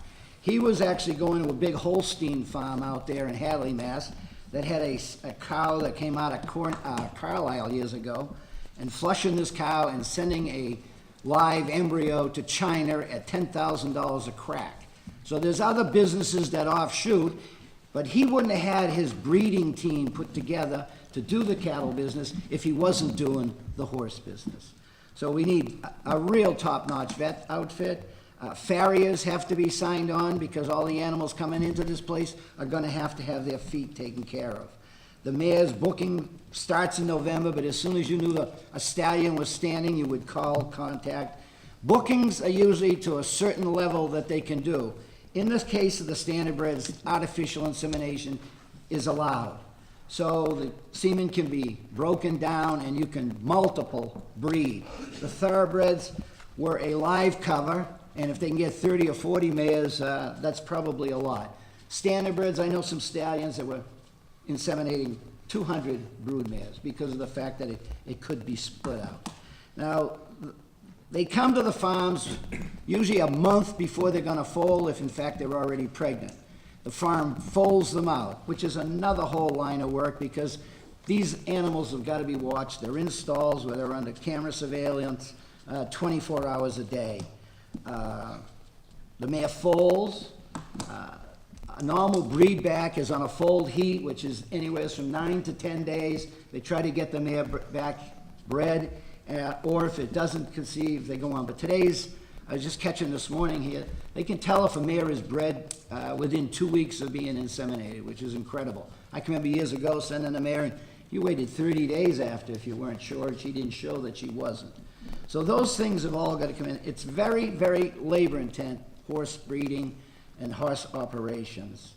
He was actually going to a big Holstein farm out there in Hadley, Mass. That had a cow that came out of Carlisle years ago, and flushing this cow and sending a live embryo to China at $10,000 a crack. So there's other businesses that offshoot, but he wouldn't have had his breeding team put together to do the cattle business if he wasn't doing the horse business. So we need a real top-notch vet outfit. Farriers have to be signed on because all the animals coming into this place are gonna have to have their feet taken care of. The mayor's booking starts in November, but as soon as you knew a stallion was standing, you would call, contact. Bookings are usually to a certain level that they can do. In this case of the standardbreds, artificial insemination is allowed. So the semen can be broken down and you can multiple breed. The thoroughbreds were a live cover, and if they can get 30 or 40 mares, that's probably a lot. Standardbreds, I know some stallions that were inseminating 200 brood mares because of the fact that it could be split out. Now, they come to the farms usually a month before they're gonna foal, if in fact they're already pregnant. The farm foals them out, which is another whole line of work because these animals have gotta be watched. They're in stalls where they're under camera surveillance 24 hours a day. The mare foals. A normal breed back is on a foaled heat, which is anywhere from 9 to 10 days. They try to get the mare back bred, or if it doesn't conceive, they go on. But I was just catching this morning here, they can tell if a mare is bred within 2 weeks of being inseminated, which is incredible. I can remember years ago sending a mare, and you waited 30 days after if you weren't sure. She didn't show that she wasn't. So those things have all got to come in. It's very, very labor intense, horse breeding and horse operations.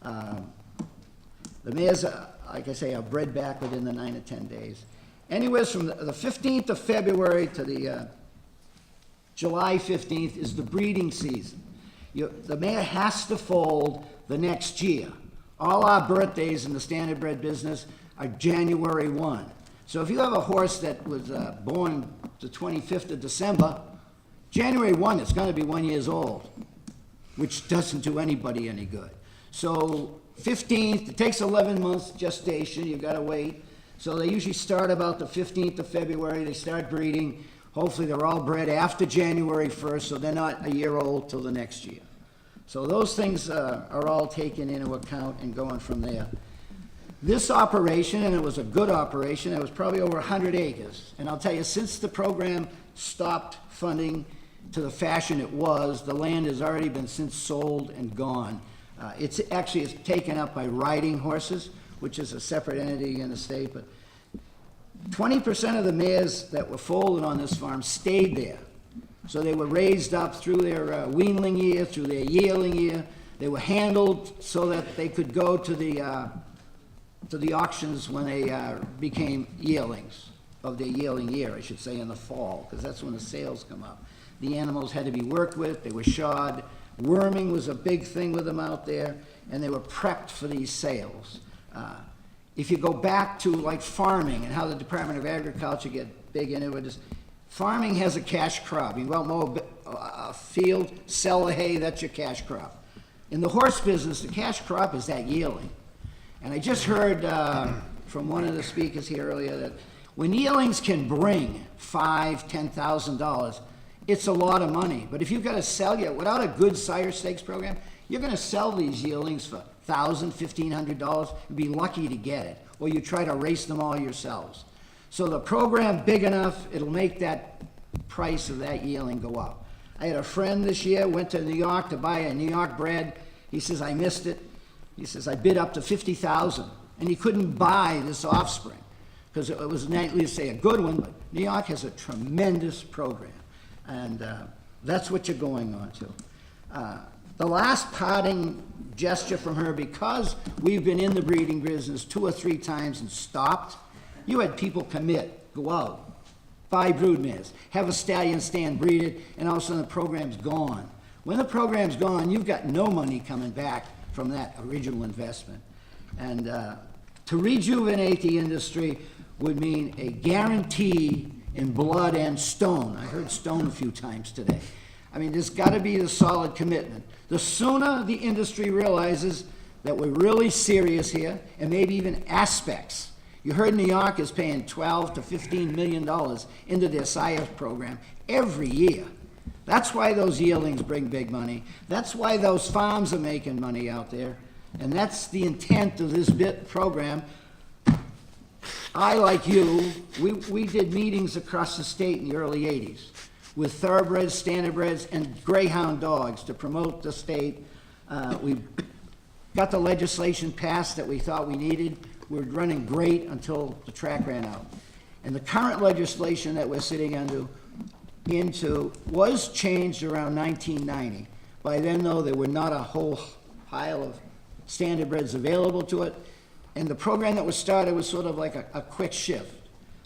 The mares, like I say, are bred back within the 9 to 10 days. Anywhere from the 15th of February to the July 15th is the breeding season. The mare has to foal the next year. All our birthdays in the standardbred business are January 1. So if you have a horse that was born the 25th of December, January 1, it's going to be 1 year old, which doesn't do anybody any good. So 15th, it takes 11 months gestation, you've got to wait. So they usually start about the 15th of February, they start breeding. Hopefully they're all bred after January 1st, so they're not a year old till the next year. So those things are all taken into account and going from there. This operation, and it was a good operation, it was probably over 100 acres. And I'll tell you, since the program stopped funding to the fashion it was, the land has already been since sold and gone. It's taken up by riding horses, which is a separate entity in the state, but 20% of the mares that were foaled on this farm stayed there. So they were raised up through their weanling year, through their yearling year. They were handled so that they could go to the auctions when they became yearlings, of their yearling year, I should say, in the fall, because that's when the sales come up. The animals had to be worked with, they were shod. Worming was a big thing with them out there, and they were prepped for these sales. If you go back to like farming and how the Department of Agriculture get big into it, farming has a cash crop. You go out mow a field, sell the hay, that's your cash crop. In the horse business, the cash crop is that yearling. And I just heard from one of the speakers here earlier that when yearlings can bring $5,000, $10,000, it's a lot of money. But if you've got to sell without a good sire stakes program, you're going to sell these yearlings for $1,000, $1,500, and be lucky to get it. Or you try to race them all yourselves. So the program big enough, it'll make that price of that yearling go up. I had a friend this year, went to New York to buy a New York bred. He says, I missed it. He says, I bid up to $50,000, and he couldn't buy this offspring because it was, let's say, a good one, but New York has a tremendous program, and that's what you're going on to. The last parting gesture from her, because we've been in the breeding business 2 or 3 times and stopped, you had people commit, go out, buy brood mares, have a stallion stand breeded, and all of a sudden the program's gone. When the program's gone, you've got no money coming back from that original investment. And to rejuvenate the industry would mean a guarantee in blood and stone. I heard stone a few times today. I mean, there's got to be a solid commitment. The sooner the industry realizes that we're really serious here, and maybe even aspects. You heard New York is paying $12 to $15 million into their SIRE program every year. That's why those yearlings bring big money. That's why those farms are making money out there. And that's the intent of this program. I, like you, we did meetings across the state in the early 80s with thoroughbreds, standardbreds, and greyhound dogs to promote the state. We got the legislation passed that we thought we needed. We were running great until the track ran out. And the current legislation that we're sitting into was changed around 1990. By then, though, there were not a whole pile of standardbreds available to it. And the program that was started was sort of like a quick shift.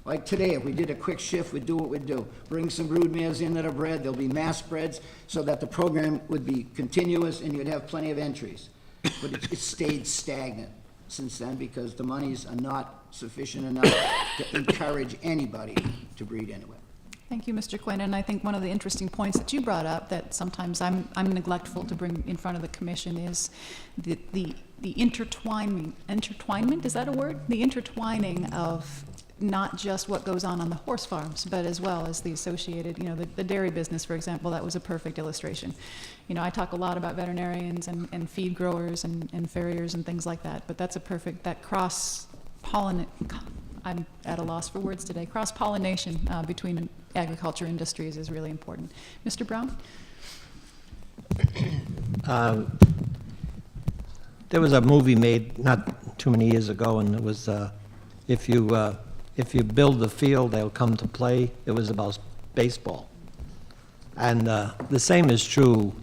Like today, if we did a quick shift, we'd do what we'd do. Bring some brood mares in that are bred, there'll be mass breds, so that the program would be continuous and you'd have plenty of entries. But it stayed stagnant since then because the monies are not sufficient enough to encourage anybody to breed anyway. Thank you, Mr. Quinn, and I think one of the interesting points that you brought up that sometimes I'm neglectful to bring in front of the commission is the intertwinement, is that a word? The intertwining of not just what goes on the horse farms, but as well as the associated, the dairy business, for example. That was a perfect illustration. I talk a lot about veterinarians and feed growers and farriers and things like that, but that's that cross-pollinate, I'm at a loss for words today, cross-pollination between agriculture industries is really important. Mr. Brown? There was a movie made not too many years ago, and it was, if you build the field, they'll come to play. It was about baseball. And the same is true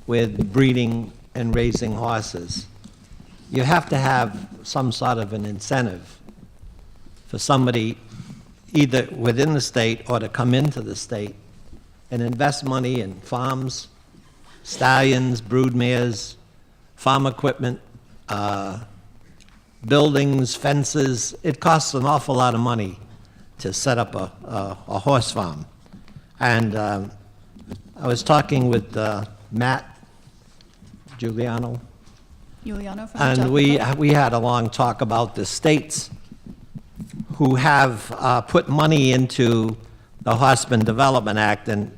with breeding and raising horses. You have to have some sort of an incentive for somebody either within the state or to come into the state and invest money in farms, stallions, brood mares, farm equipment, buildings, fences. It costs an awful lot of money to set up a horse farm. And I was talking with Matt Giuliano, Giuliano from and Utah. we had a long talk about the states who have put money into the Horsemen Development Act and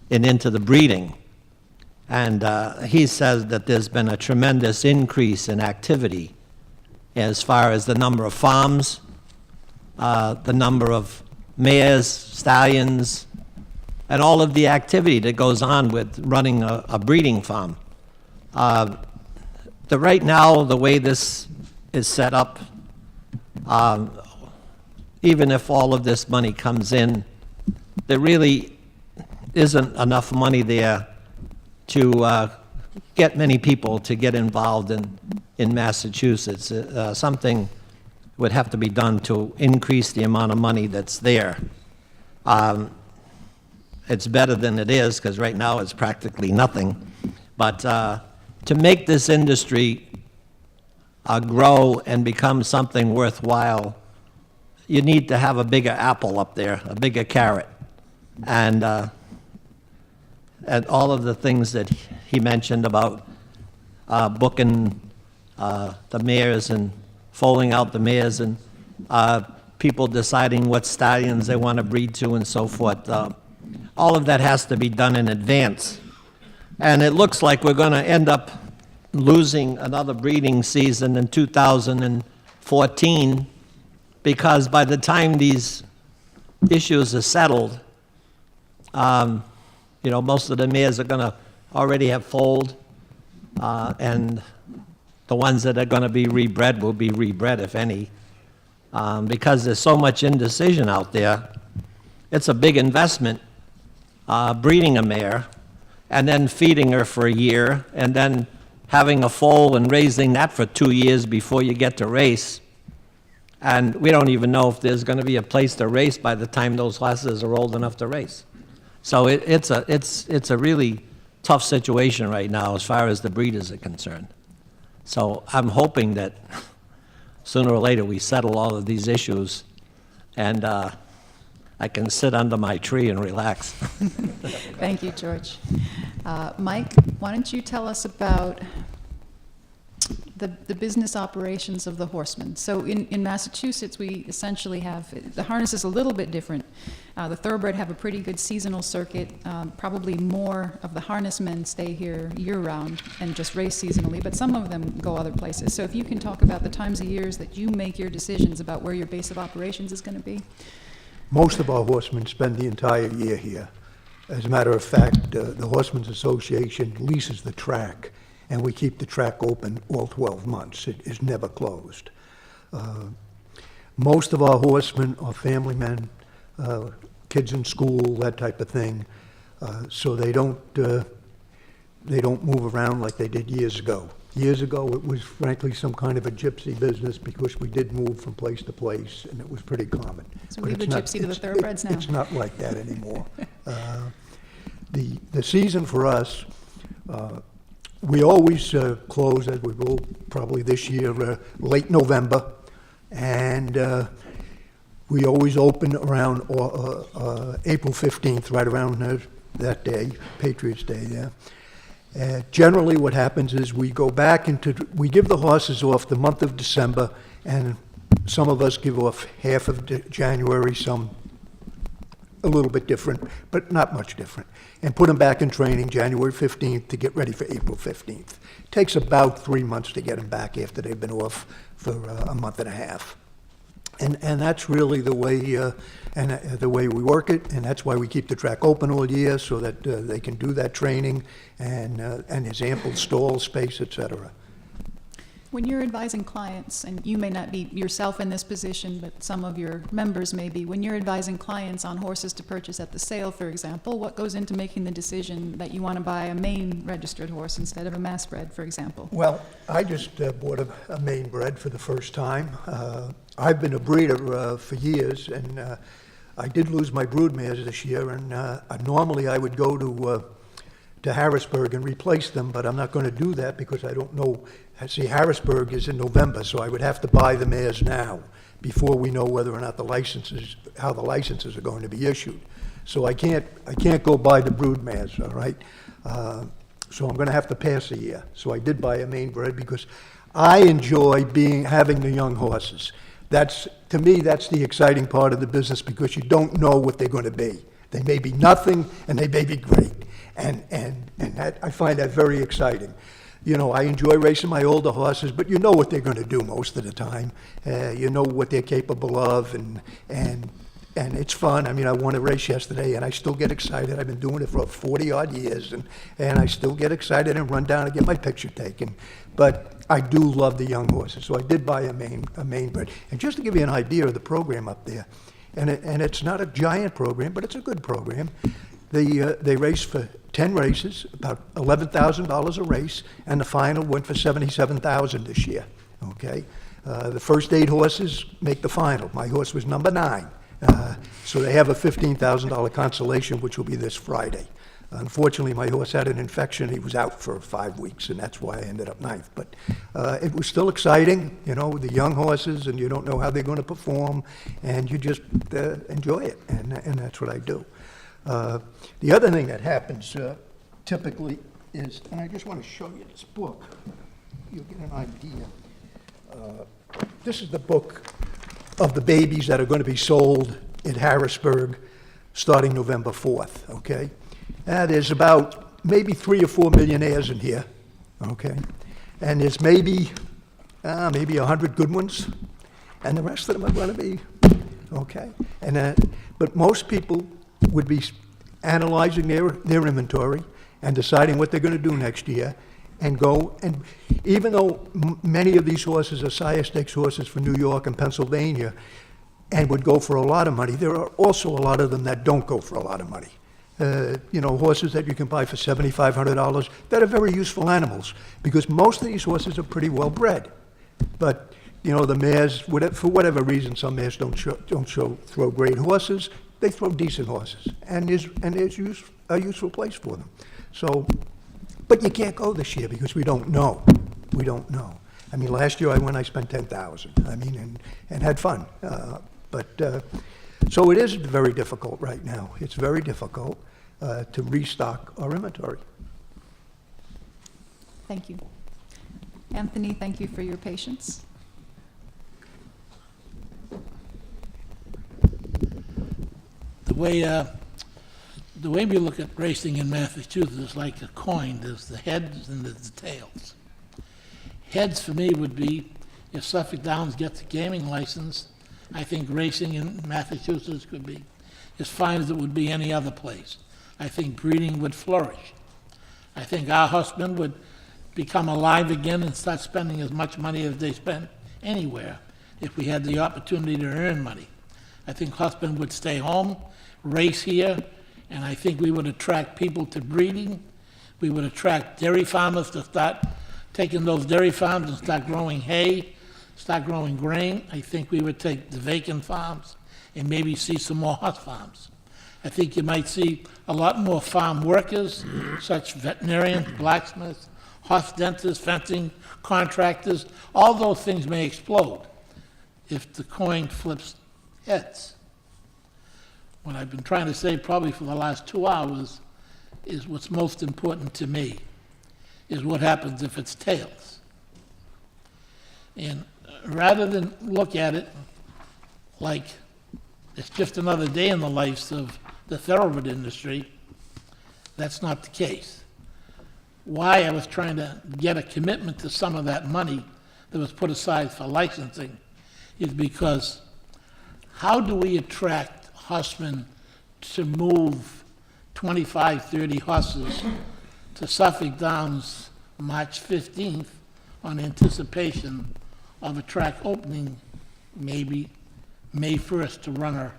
into the breeding. And he says that there's been a tremendous increase in activity as far as the number of farms, the number of mares, stallions, and all of the activity that goes on with running a breeding farm. Right now, the way this is set up, even if all of this money comes in, there really isn't enough money there to get many people to get involved in Massachusetts. Something would have to be done to increase the amount of money that's there. It's better than it is, because right now it's practically nothing. But to make this industry grow and become something worthwhile, you need to have a bigger apple up there, a bigger carrot. And all of the things that he mentioned about booking the mares and foaling out the mares and people deciding what stallions they want to breed to and so forth. All of that has to be done in advance. And it looks like we're going to end up losing another breeding season in 2014, because by the time these issues are settled, most of the mares are going to already have foaled, and the ones that are going to be rebred will be rebred, if any, because there's so much indecision out there. It's a big investment, breeding a mare, and then feeding her for a year, and then having a foal and raising that for 2 years before you get to race. And we don't even know if there's going to be a place to race by the time those horses are old enough to race. So it's a really tough situation right now as far as the breeders are concerned. So I'm hoping that sooner or later we settle all of these issues. And I can sit under my tree and relax. Thank you, George. Mike, why don't you tell us about the business operations of the Horsemen? So in Massachusetts, we essentially have, the harness is a little bit different. The Thoroughbred have a pretty good seasonal circuit. Probably more of the harnessmen stay here year-round and just race seasonally, but some of them go other places. So if you can talk about the times of years that you make your decisions about where your base of operations is going to be. Most of our horsemen spend the entire year here. As a matter of fact, the Horsemen's Association leases the track, and we keep the track open all 12 months. It is never closed. Most of our horsemen are family men, kids in school, that type of thing. So they don't move around like they did years ago. Years ago, it was frankly some kind of a gypsy business because we did move from place to place, and it was pretty common. So But leave the it's not- gypsy to the it's- thoroughbreds now. It's not like that anymore. The season for us, we always close, as we will probably this year, late November, and we always open around April 15th, right around that day, Patriots' Day, yeah. Generally, what happens is we go back we give the horses off the month of December, and some of us give off half of January, some a little bit different, but not much different, and put them back in training January 15th to get ready for April 15th. Takes about 3 months to get them back after they've been off for a month and a half. And that's really the way the way we work it, and that's why we keep the track open all year so that they can do that training, and there's ample stall space, et cetera. When you're advising clients, and you may not be yourself in this position, but some of your members may be, when you're advising clients on horses to purchase at the sale, for example, what goes into making the decision that you want to buy a Maine registered horse instead of a mass bred, for example? Well, I just bought a Maine bred for the first time. I've been a breeder for years, and I did lose my broodmares this year, and normally I would go to Harrisburg and replace them, but I'm not going to do that because I don't know. See, Harrisburg is in November, so I would have to buy the mares now before we know whether or not how the licenses are going to be issued. So I can't go buy the brood mares, all right? So I'm going to have to pass a year. So I did buy a Maine bred because I enjoy having the young horses. To me, that's the exciting part of the business because you don't know what they're going to be. They may be nothing, and they may be great. And that, I find that very exciting. You know, I enjoy racing my older horses, but you know what they're going to do most of the time. You know what they're capable of, and it's fun. I mean, I won a race yesterday, and I still get excited. I've been doing it for 40-odd years, and I still get excited and run down and get my picture taken. But I do love the young horses, so I did buy a Maine bred. And just to give you an idea of the program up there, and it's not a giant program, but it's a good program. They race for 10 races, about $11,000 a race, and the final went for $77,000 this year, okay? The first 8 horses make the final. My horse was number 9. So they have a $15,000 consolation, which will be this Friday. Unfortunately, my horse had an infection. He was out for 5 weeks, and that's why I ended up 9th. But it was still exciting, you know, the young horses, and you don't know how they're going to perform, and you just enjoy it, and that's what I do. The other thing that happens typically is, and I just want to show you this book, you'll get an idea. This is the book of the babies that are going to be sold in Harrisburg starting November 4th, okay? There's about maybe 3 or 4 millionaires in here, okay? And there's maybe 100 good ones, and the rest of them are going to be, okay? But most people would be analyzing their inventory and deciding what they're going to do next year, and go, and even though many of these horses are sire stakes horses for New York and Pennsylvania and would go for a lot of money, there are also a lot of them that don't go for a lot of money. You know, horses that you can buy for $7,500 that are very useful animals, because most of these horses are pretty well bred. But, you know, the mares, for whatever reason, some mares don't throw great horses. They throw decent horses, and there's a useful place for them. So, but you can't go this year because we don't know. We don't know. I mean, last year I spent $10,000. I mean, and had fun. So it is very difficult right now. It's very difficult to restock our inventory. Thank you. Anthony, thank you for your patience. The way we look at racing in Massachusetts is like a coin. There's the heads and there's the tails. Heads for me would be if Suffolk Downs gets a gaming license, I think racing in Massachusetts could be as fine as it would be any other place. I think breeding would flourish. I think our horsemen would become alive again and start spending as much money as they spend anywhere if we had the opportunity to earn money. I think horsemen would stay home, race here, and I think we would attract people to breeding. We would attract dairy farmers to start taking those dairy farms and start growing hay, start growing grain. I think we would take the vacant farms and maybe see some more horse farms. I think you might see a lot more farm workers, such veterinarians, blacksmiths, horse dentists, fencing, contractors. All those things may explode if the coin flips heads. What I've been trying to say probably for the last 2 hours is what's most important to me is what happens if it's tails. And rather than look at it like it's just another day in the life of the thoroughbred industry, that's not the case. Why I was trying to get a commitment to some of that money that was put aside for licensing is because how do we attract horsemen to move 25, 30 horses to Suffolk Downs March 15th on anticipation of a track opening maybe May 1st to run a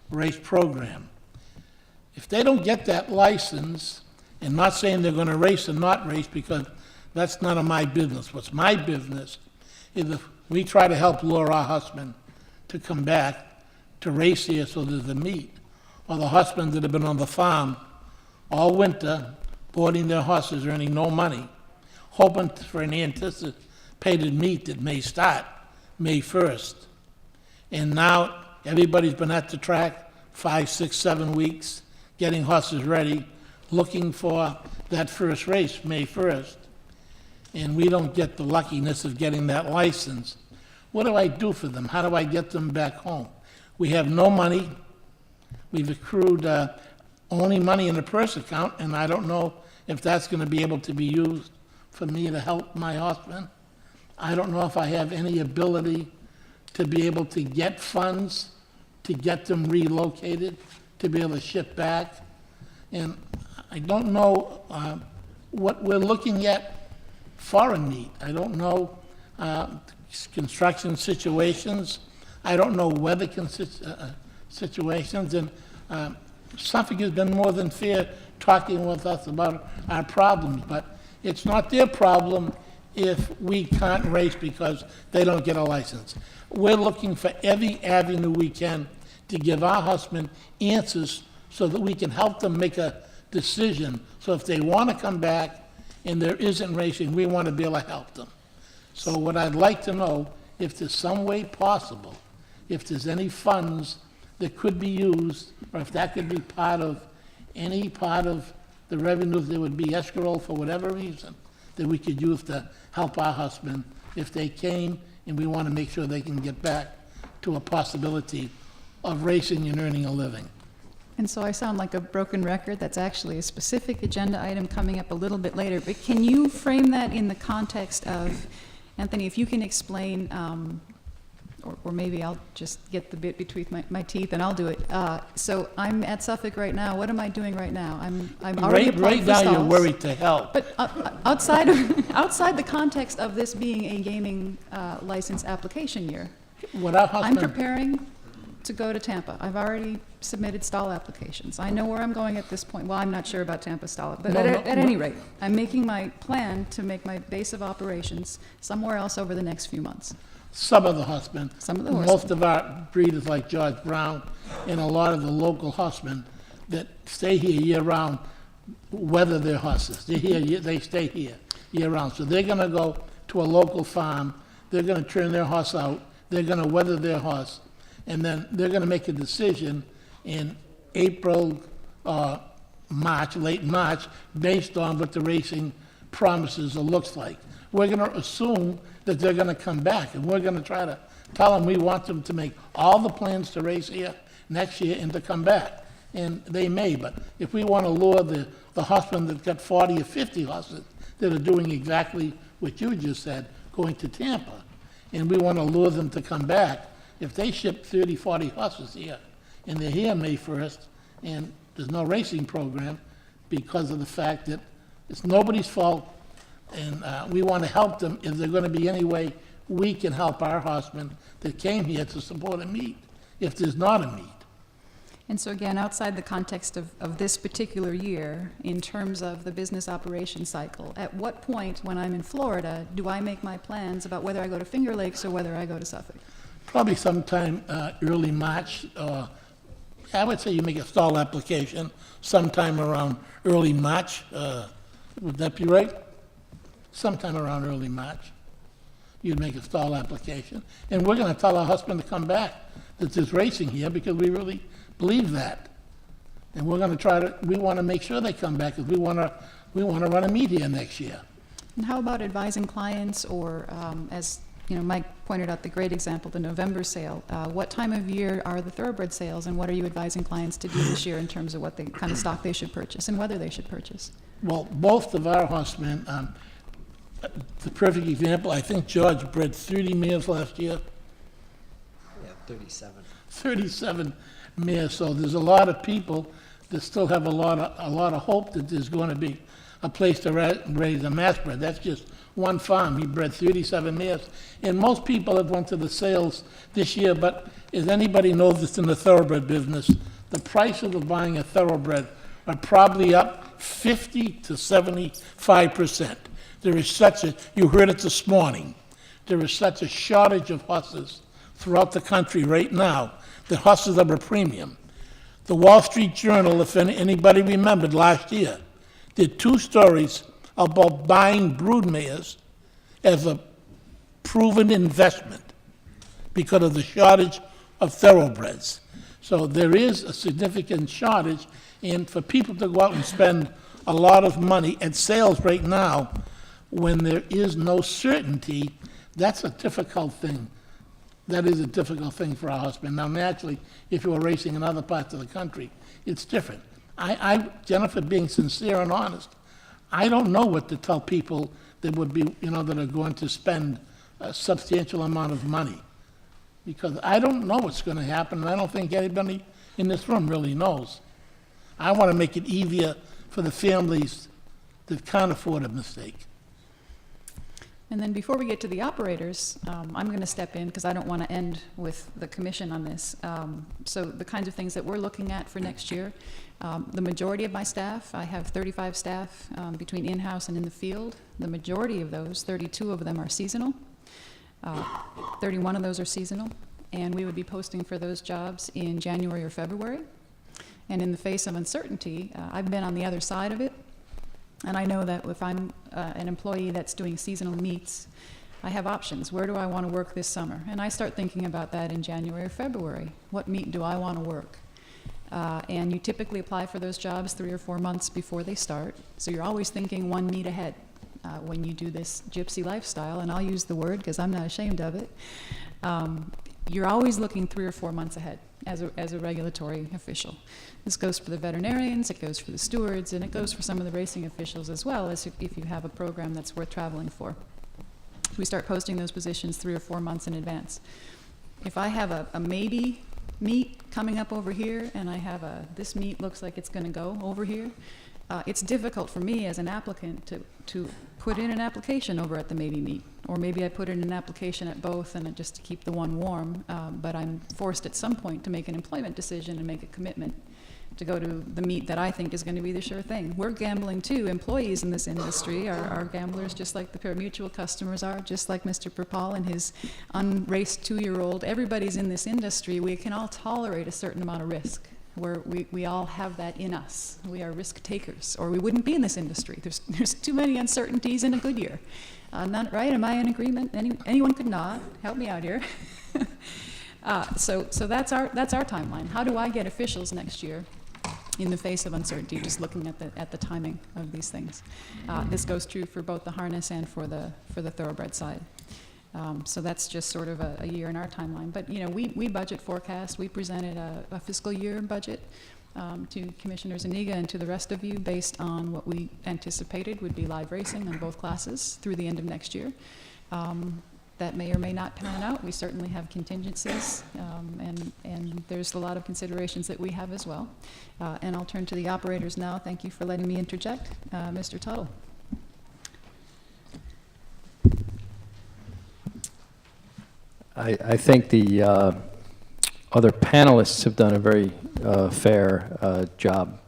race program? If they don't get that license, and not saying they're going to race or not race, because that's none of my business. What's my business is if we try to help lure our horsemen to come back to race here so there's a meet, or the horsemen that have been on the farm all winter, boarding their horses, earning no money, hoping for an anticipated meet that may start May 1st. And now everybody's been at the track 5, 6, 7 weeks, getting horses ready, looking for that first race, May 1st, and we don't get the luckiness of getting that license. What do I do for them? How do I get them back home? We have no money. We've accrued only money in the purse account, and I don't know if that's going to be able to be used for me to help my horsemen. I don't know if I have any ability to be able to get funds to get them relocated, to be able to ship back. And I don't know what we're looking at for a meet. I don't know construction situations. I don't know weather situations. And Suffolk has been more than fair talking with us about our problems, but it's not their problem if we can't race because they don't get a license. We're looking for every avenue we can to give our horsemen answers so that we can help them make a decision. So if they want to come back and there isn't racing, we want to be able to help them. So what I'd like to know, if there's some way possible, if there's any funds that could be used, or if that could be part of any part of the revenues that would be escrow for whatever reason, that we could use to help our horsemen if they came and we want to make sure they can get back to a possibility of racing and earning a living. And so I sound like a broken record. That's actually a specific agenda item coming up a little bit later. But can you frame that in the context of, Anthony, if you can explain, or maybe I'll just get the bit between my teeth and I'll do it. So I'm at Suffolk right now. What am I doing right now? I'm already applying for Right now, stalls. you're worried to help. But outside the context of this being a gaming license application year, What our I'm horsemen, preparing to go to Tampa. I've already submitted stall applications. I know where I'm going at this point. Well, I'm not sure about Tampa stall, but No, at no, any rate, I'm making my plan to make my base of operations somewhere else over the next few months. some of the horsemen, Some of the horsemen. most of our breeders like George Brown and a lot of the local horsemen that stay here year-round weather their horses. They stay here year-round. So they're going to go to a local farm. They're going to turn their horse out. They're going to weather their horse. and then they're gonna make a decision in April, March, late March, based on what the racing promises or looks like. We're gonna assume that they're gonna come back, and we're gonna try to tell them we want them to make all the plans to race here next year and to come back. And they may, but if we wanna lure the horsemen that got 40 or 50 horses that are doing exactly what you just said, going to Tampa, and we wanna lure them to come back, if they ship 30, 40 horses here, and they're here May 1st, and there's no racing program because of the fact that it's nobody's fault, and we want to help them if they're going to be any way we can help our horsemen that came here to support a meet, if there's not a meet. And so again, outside the context of this particular year, in terms of the business operation cycle, at what point when I'm in Florida do I make my plans about whether I go to Finger Lakes or whether I go to Suffolk? Probably sometime early March. I would say you make a stall application sometime around early March. Would that be right? Sometime around early March, you'd make a stall application. And we're going to tell our husband to come back, that there's racing here, because we really believe that. And we're going to try to, we want to make sure they come back, because we want to run a meet here next year. And how about advising clients, or as you know, Mike pointed out the great example, the November sale. What time of year are the thoroughbred sales, and what are you advising clients to do this year in terms of what kind of stock they should purchase and whether they should purchase? Well, both of our horsemen, the perfect example, I think George bred 30 mares last year. Yeah, 37. 37 mares, so there's a lot of people that still have a lot of hope that there's going to be a place to raise a mass bred. That's just one farm. He bred 37 mares. And most people have went to the sales this year, but as anybody knows that's in the thoroughbred business, the prices of buying a thoroughbred are probably up 50 to 75%. There is such a, you heard it this morning, there is such a shortage of horses throughout the country right now that horses are a premium. The Wall Street Journal, if anybody remembered last year, did 2 stories about buying brood mares as a proven investment because of the shortage of thoroughbreds. So there is a significant shortage, and for people to go out and spend a lot of money at sales right now when there is no certainty, that's a difficult thing. That is a difficult thing for our husband. Now, naturally, if you were racing in other parts of the country, it's different. Jennifer, being sincere and honest, I don't know what to tell people that would be, that are going to spend a substantial amount of money. Because I don't know what's going to happen, and I don't think anybody in this room really knows. I want to make it easier for the families that can't afford a mistake. And then before we get to the operators, I'm going to step in because I don't want to end with the commission on this. So the kinds of things that we're looking at for next year, the majority of my staff, I have 35 staff between in-house and in the field. The majority of those, 32 of them are seasonal. 31 of those are seasonal. And we would be posting for those jobs in January or February. And in the face of uncertainty, I've been on the other side of it. And I know that if I'm an employee that's doing seasonal meets, I have options. Where do I want to work this summer? And I start thinking about that in January or February. What meet do I want to work? And you typically apply for those jobs 3 or 4 months before they start. So you're always thinking one meet ahead when you do this gypsy lifestyle. And I'll use the word because I'm not ashamed of it. You're always looking 3 or 4 months ahead as a regulatory official. This goes for the veterinarians, it goes for the stewards, and it goes for some of the racing officials as well, as if you have a program that's worth traveling for. We start posting those positions 3 or 4 months in advance. If I have a maybe meet coming up over here, and I have this meet looks like it's going to go over here, it's difficult for me as an applicant to put in an application over at the maybe meet. Or maybe I put in an application at both and just to keep the one warm, but I'm forced at some point to make an employment decision and make a commitment to go to the meet that I think is going to be the sure thing. We're gambling too. Employees in this industry are gamblers just like the pari-mutuel customers are, just like Mr. PERPALL and his unraced 2-year-old. Everybody's in this industry. We can all tolerate a certain amount of risk. We all have that in us. We are risk takers, or we wouldn't be in this industry. There's too many uncertainties in a good year. Not right? Am I in agreement? Anyone could nod. Help me out here. So that's our timeline. How do I get officials next year in the face of uncertainty, just looking at the timing of these things? This goes true for both the harness and for the thoroughbred side. So that's just sort of a year in our timeline. But, you know, we budget forecast. We presented a fiscal year budget to Commissioner Zuniga and to the rest of you based on what we anticipated would be live racing on both classes through the end of next year. That may or may not pan out. We certainly have contingencies, and there's a lot of considerations that we have as well. And I'll turn to the operators now. Thank you for letting me interject. Mr. Tuttle. I think the other panelists have done a very fair job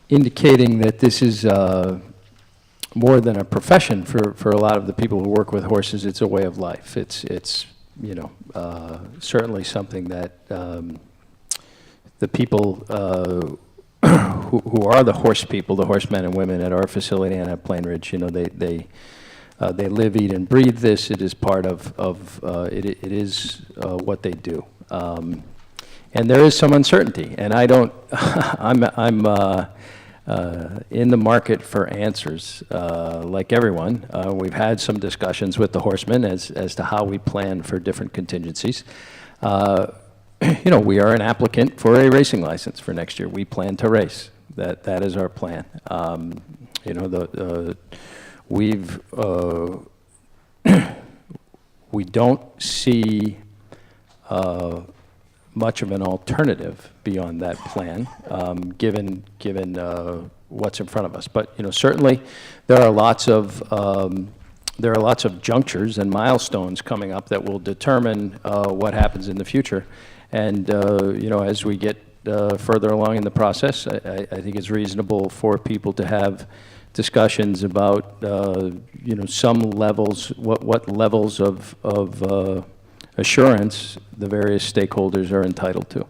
indicating that this is more than a profession for a lot of the people who work with horses. It's a way of life. It's you know, certainly something that the people who are the horse people, the horsemen and women at our facility and at Plainridge, you know, they live, eat, and breathe this. It is part of it is what they do. And there is some uncertainty, and I don't. I'm in the market for answers, like everyone. We've had some discussions with the horsemen as to how we plan for different contingencies. You know, we are an applicant for a racing license for next year. We plan to race. That is our plan. You know, we don't see much of an alternative beyond that plan, given what's in front of us. But you know, certainly there are lots of junctures and milestones coming up that will determine what happens in the future. And you know, as we get further along in the process, I think it's reasonable for people to have discussions about you know, some levels, what levels of assurance the various stakeholders are entitled to.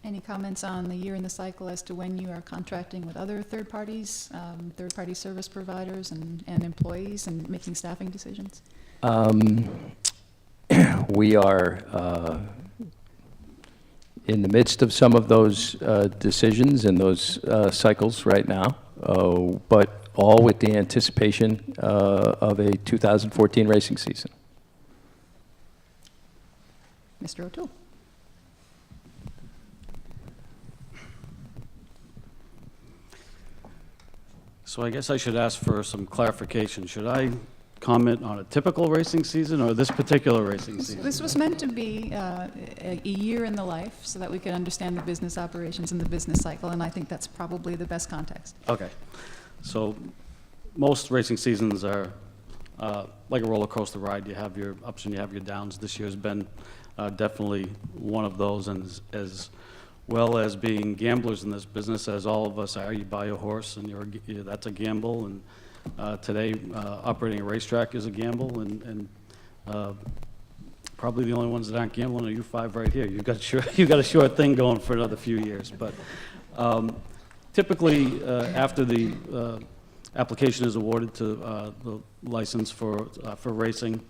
Any comments on the year in the cycle as to when you are contracting with other third parties, third-party service providers and employees, and making staffing decisions? We are in the midst of some of those decisions and those cycles right now, but all with the anticipation of a 2014 racing season. Mr. O'Toole. So I guess I should ask for some clarification. Should I comment on a typical racing season or this particular racing season? This was meant to be a year in the life so that we could understand the business operations and the business cycle, and I think that's probably the best context. Okay. So most racing seasons are like a roller coaster ride. You have your ups and you have your downs. This year's been definitely one of those, and as well as being gamblers in this business, as all of us are. You buy a horse and that's a gamble, and today operating a racetrack is a gamble, and probably the only ones that aren't gambling are you five right here. You've got a sure thing going for another few years. But typically after the application is awarded to the license for racing,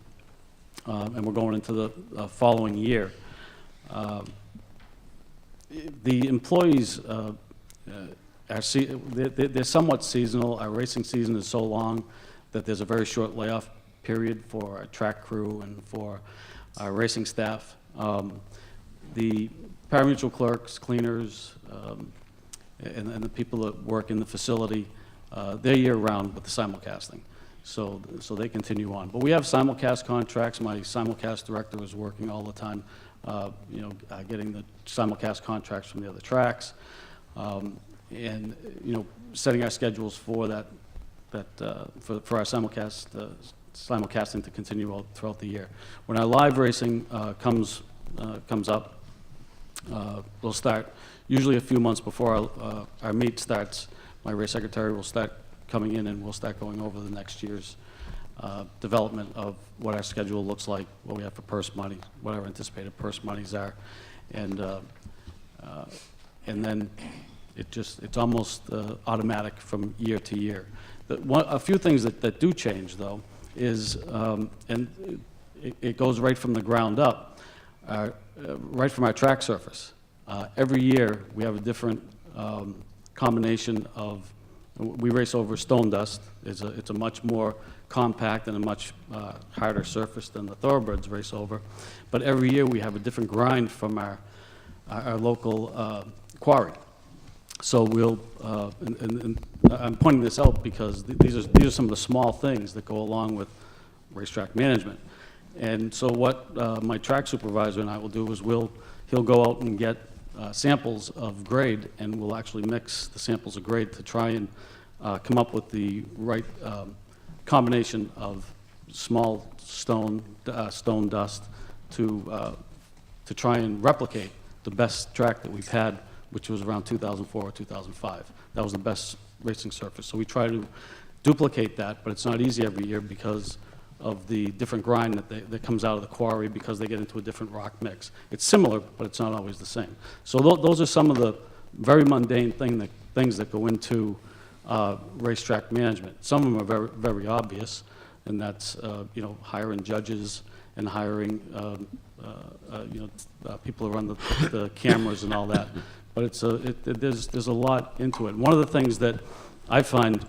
and we're going into the following year, the employees they're somewhat seasonal. Our racing season is so long that there's a very short layoff period for our track crew and for our racing staff. The parimutuel clerks, cleaners, and the people that work in the facility, they're year-round with the simulcasting. So they continue on. But we have simulcast contracts. My simulcast director is working all the time, getting the simulcast contracts from the other tracks, and setting our schedules for that for our simulcasting to continue throughout the year. When our live racing comes up, we'll start usually a few months before our meet starts. My race secretary will start coming in, and we'll start going over the next year's development of what our schedule looks like, what we have for purse money, what our anticipated purse monies are, and then it's almost automatic from year to year. A few things that do change, though, is, and it goes right from the ground up, right from our track surface. Every year, we have a different combination of, we race over stone dust. It's a much more compact and a much harder surface than the thoroughbreds race over. But every year, we have a different grind from our local quarry. So we'll, and I'm pointing this out because these are some of the small things that go along with racetrack management. And so what my track supervisor and I will do is he'll go out and get samples of grade, and we'll actually mix the samples of grade to try and come up with the right combination of small stone dust to try and replicate the best track that we've had, which was around 2004 or 2005. That was the best racing surface. So we try to duplicate that, but it's not easy every year because of the different grind that comes out of the quarry because they get into a different rock mix. It's similar, but it's not always the same. So those are some of the very mundane things that go into racetrack management. Some of them are very, very obvious, and that's hiring judges and hiring people who run the cameras and all that. But there's a lot into it. One of the things that I find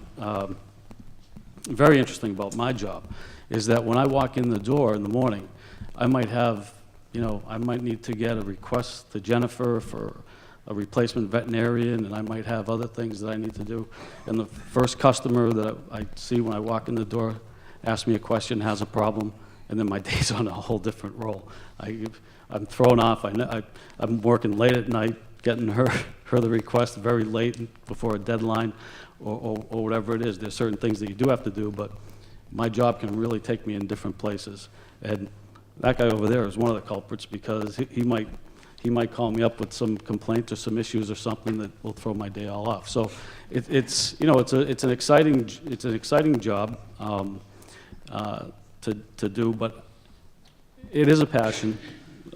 very interesting about my job is that when I walk in the door in the morning, I might have, I might need to get a request to Jennifer for a replacement veterinarian, and I might have other things that I need to do. And the first customer that I see when I walk in the door asks me a question, has a problem, and then my day's on a whole different role. I'm thrown off. I'm working late at night, getting her the request very late before a deadline or whatever it is. There's certain things that you do have to do, but my job can really take me in different places. And that guy over there is one of the culprits because he might call me up with some complaints or some issues or something that will throw my day all off. So it's an exciting job to do, but it is a passion.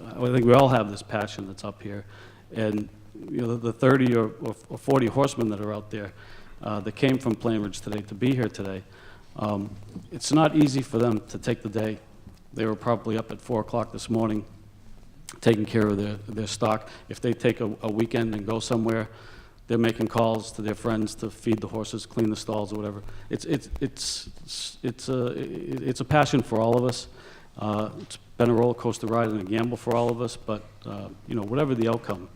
I think we all have this passion that's up here, and the 30 or 40 horsemen that are out there that came from Plainridge today to be here today. It's not easy for them to take the day. They were probably up at 4 o'clock this morning taking care of their stock. If they take a weekend and go somewhere, they're making calls to their friends to feed the horses, clean the stalls, or whatever. It's a passion for all of us. It's been a roller coaster ride and a gamble for all of us, but whatever the outcome,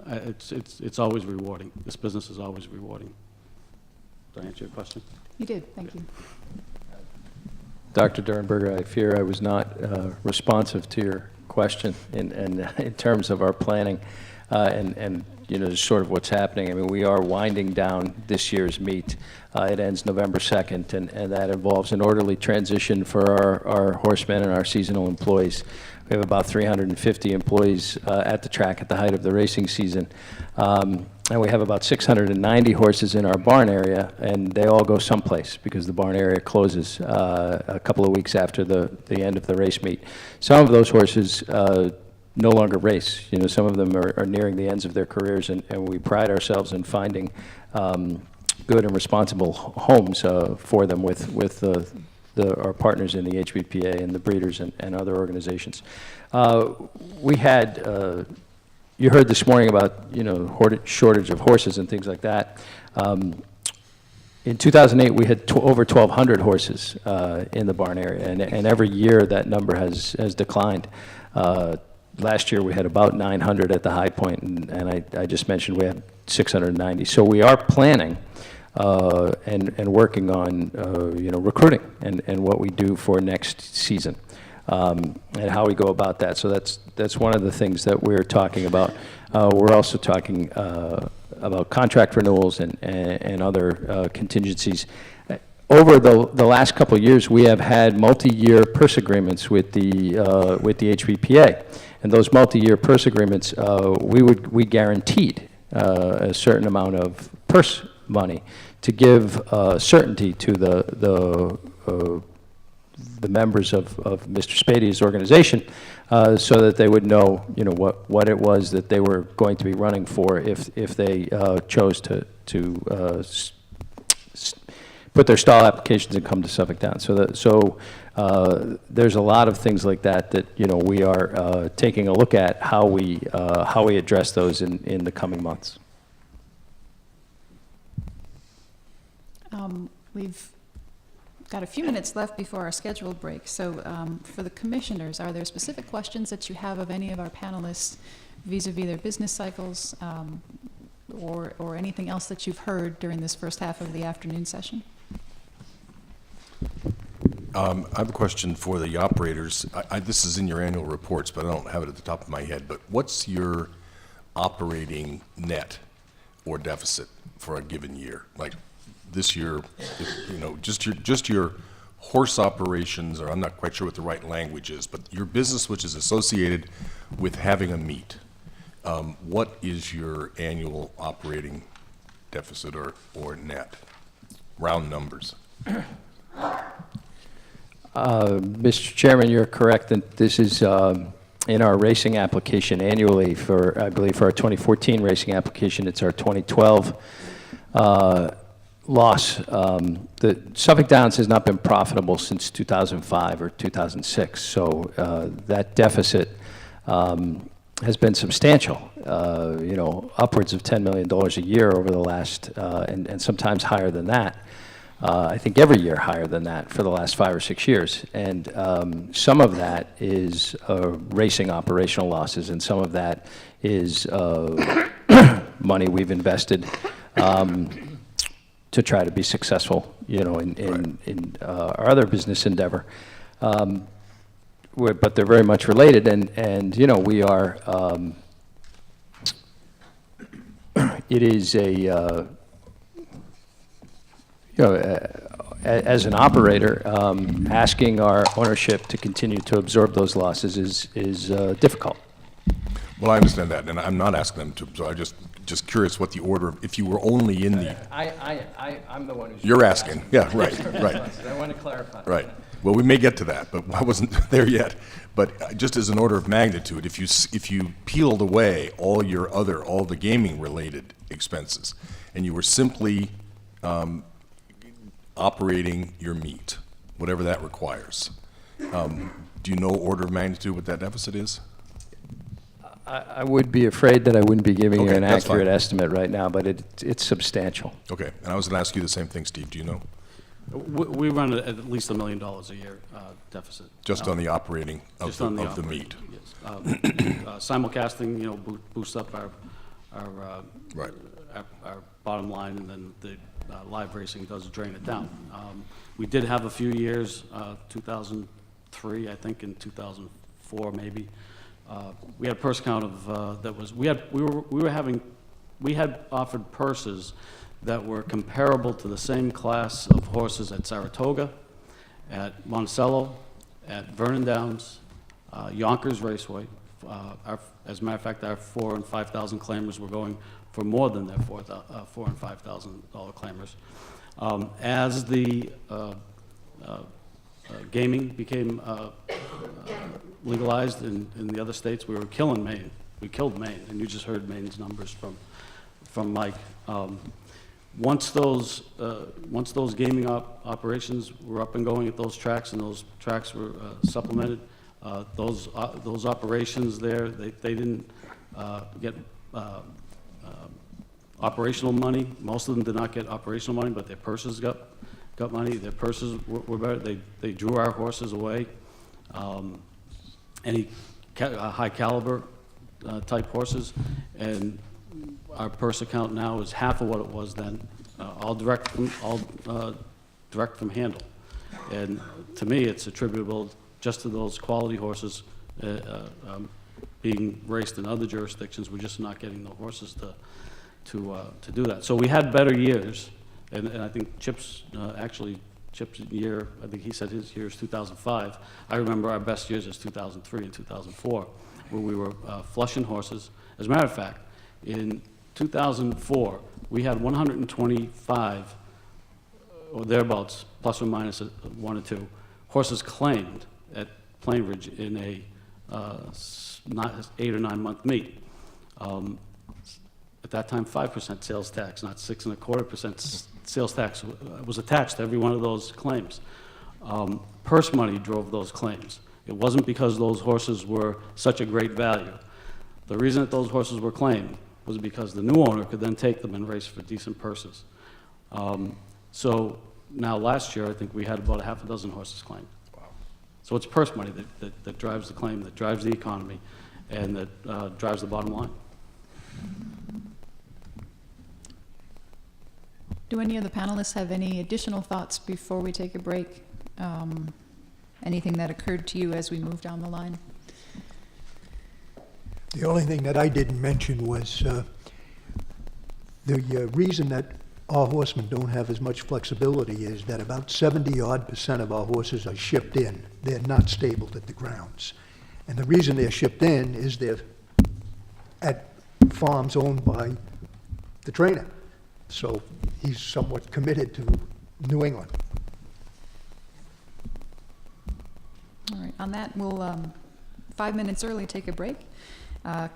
it's always rewarding. This business is always rewarding. Did I answer your question? You did, thank you. Dr. Durenberger, I fear I was not responsive to your question in terms of our planning and sort of what's happening. I mean, we are winding down this year's meet. It ends November 2nd, and that involves an orderly transition for our horsemen and our seasonal employees. We have about 350 employees at the track at the height of the racing season. And we have about 690 horses in our barn area, and they all go someplace because the barn area closes a couple of weeks after the end of the race meet. Some of those horses no longer race. Some of them are nearing the ends of their careers, and we pride ourselves in finding good and responsible homes for them with our partners in the HBPA and the breeders and other organizations. We had, you heard this morning about, shortage of horses and things like that. In 2008, we had over 1,200 horses in the barn area, and every year that number has declined. Last year, we had about 900 at the high point, and I just mentioned we had 690. So we are planning and working on, recruiting and what we do for next season. And how we go about that. So that's one of the things that we're talking about. We're also talking about contract renewals and other contingencies. Over the last couple of years, we have had multi-year purse agreements with the HBPA, and those multi-year purse agreements, we guaranteed a certain amount of purse money to give certainty to the members of Mr. Spadea's organization, so that they would know, what it was that they were going to be running for if they chose to put their stall applications and come to Suffolk Downs. There's a lot of things like that that, you know, we are taking a look at how we address those in the coming months. We've got a few minutes left before our scheduled break. So for the commissioners, are there specific questions that you have of any of our panelists vis-a-vis their business cycles or anything else that you've heard during this first half of the afternoon session? I have a question for the operators. This is in your annual reports, but I don't have it at the top of my head. But what's your operating net or deficit for a given year? Like this year, you know, just your horse operations, or I'm not quite sure what the right language is, but your business which is associated with having a meet. What is your annual operating deficit or net? Round numbers. Mr. Chairman, you're correct that this is in our racing application annually for, I believe, for our 2014 racing application. It's our 2012 loss. The Suffolk Downs has not been profitable since 2005 or 2006, so that deficit has been substantial, you know, upwards of $10 million a year over the last, and sometimes higher than that. I think every year higher than that for the last 5 or 6 years. And some of that is racing operational losses, and some of that is money we've invested to try to be successful, you know, in our other business endeavor. But they're very much related, and you know, we are, it is a, you know, as an operator, asking our ownership to continue to absorb those losses is difficult. Well, I understand that, and I'm not asking them to, so I'm just curious what the order, if you were only in the... I'm the one who's... You're asking, yeah, right. I want to clarify. Right. Well, we may get to that, but I wasn't there yet. But just as an order of magnitude, if you peeled away all the gaming-related expenses, and you were simply operating your meet, whatever that requires, do you know order of magnitude what that deficit is? I would be afraid that I wouldn't be giving you Okay, an that's accurate fine. estimate right now, but it's substantial. Okay, and I was going to ask you the same thing, Steve. Do you know? We run at least $1 million a year deficit. Just on the operating of Just on the the meet? Yes. Simulcasting, you know, boosts up our bottom line, and then the live racing does drain it down. We did have a few years, 2003, I think, in 2004 maybe. We had a purse count of that was we had offered purses that were comparable to the same class of horses at Saratoga, at Monticello, at Vernon Downs, Yonkers Raceway. As a matter of fact, our $4,000 and $5,000 claimers were going for more than their $4,000 and $5,000 claimers. As the gaming became legalized in the other states, we were killing Maine. We killed Maine, and you just heard Maine's numbers from Mike. Once those gaming operations were up and going at those tracks, and those tracks were supplemented, those operations there, they didn't get operational money. Most of them did not get operational money, but their purses got money. Their purses were better. They drew our horses away. Any high caliber type horses, and our purse account now is half of what it was then, all direct from handle. And to me, it's attributable just to those quality horses being raced in other jurisdictions. We're just not getting the horses to do that. So we had better years, and I think Chip's year, I think he said his year is 2005. I remember our best years as 2003 and 2004, where we were flushing horses. As a matter of fact, in 2004, we had 125, or thereabouts, plus or minus 1 or 2, horses claimed at Plainridge in a 8 or 9 month meet. at that time, 5% sales tax, not 6.25% sales tax was attached to every one of those claims. Purse money drove those claims. It wasn't because those horses were such a great value. The reason that those horses were claimed was because the new owner could then take them and race for decent purses. So now last year, I think we had about a half a dozen horses claimed. So it's purse money that drives the claim, that drives the economy, and that drives the bottom line. Do any of the panelists have any additional thoughts before we take a break? Anything that occurred to you as we move down the line? The only thing that I didn't mention was the reason that our horsemen don't have as much flexibility is that about 70-odd% of our horses are shipped in. They're not stabled at the grounds. And the reason they're shipped in is they're at farms owned by the trainer. So he's somewhat committed to New England. All right, on that, we'll 5 minutes early take a break.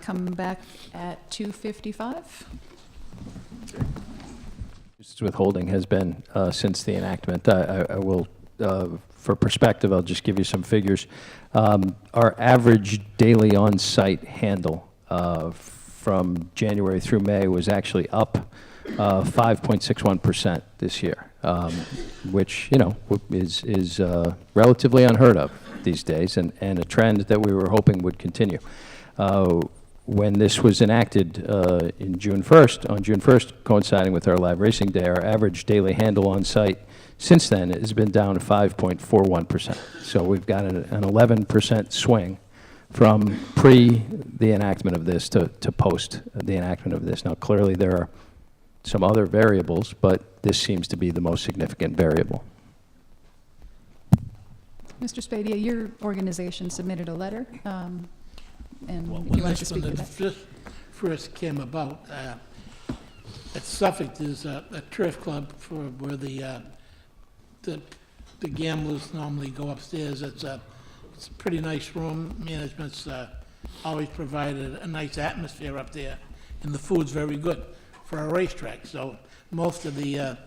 Come back at 2:55. Withholding has been since the enactment. I will, for perspective, I'll just give you some figures. Our average daily on-site handle from January through May was actually up 5.61% this year, which, you know, is relatively unheard of these days, and a trend that we were hoping would continue. When this was enacted in June 1st, on June 1st, coinciding with our live racing day, our average daily handle on site since then has been down to 5.41%. So we've got an 11% swing from pre the enactment of this to post the enactment of this. Now, clearly there are some other variables, but this seems to be the most significant variable. Mr. Spadia, your organization submitted a letter, and Well, you when wanted to this, speak when to it that. first came about, at Suffolk, there's a turf club for where the gamblers normally go upstairs. It's a pretty nice room. Management's always provided a nice atmosphere up there, and the food's very good for a racetrack. So most of the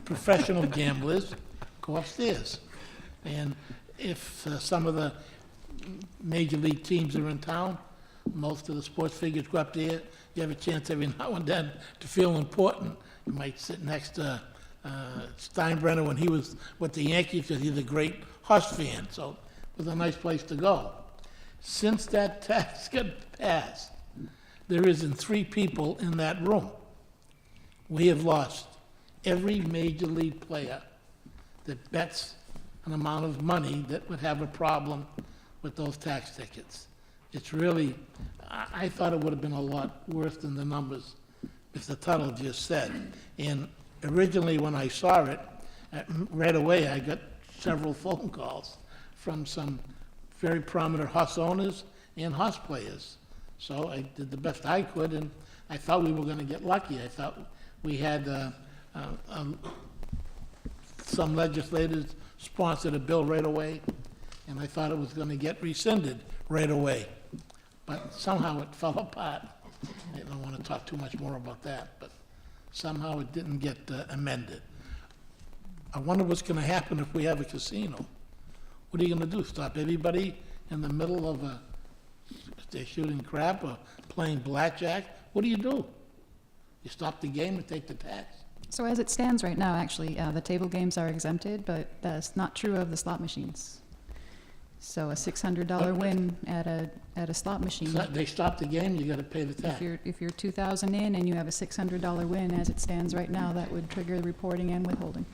professional gamblers go upstairs. And if some of the major league teams are in town, most of the sports figures go up there. You have a chance every now and then to feel important. You might sit next to Steinbrenner when he was with the Yankees, because he's a great horse fan, so it was a nice place to go. Since that tax got passed, there isn't 3 people in that room. We have lost every major league player that bets an amount of money that would have a problem with those tax tickets. It's really, I thought it would have been a lot worse than the numbers Mr. Tuttle just said. And originally, when I saw it, right away, I got several phone calls from some very prominent horse owners and horse players. So I did the best I could, and I thought we were going to get lucky. I thought we had some legislators sponsored a bill right away, and I thought it was going to get rescinded right away. But somehow it fell apart. I don't want to talk too much more about that, but somehow it didn't get amended. I wonder what's going to happen if we have a casino. What are you going to do, stop everybody in the middle of if they're shooting crap or playing blackjack? What do? You stop the game and take the tax? So as it stands right now, actually, the table games are exempted, but that's not true of the slot machines. So a $600 win at a slot machine. So they stop the game, you got to pay the tax. If you're 2,000 in and you have a $600 win, as it stands right now, that would trigger the reporting and withholding.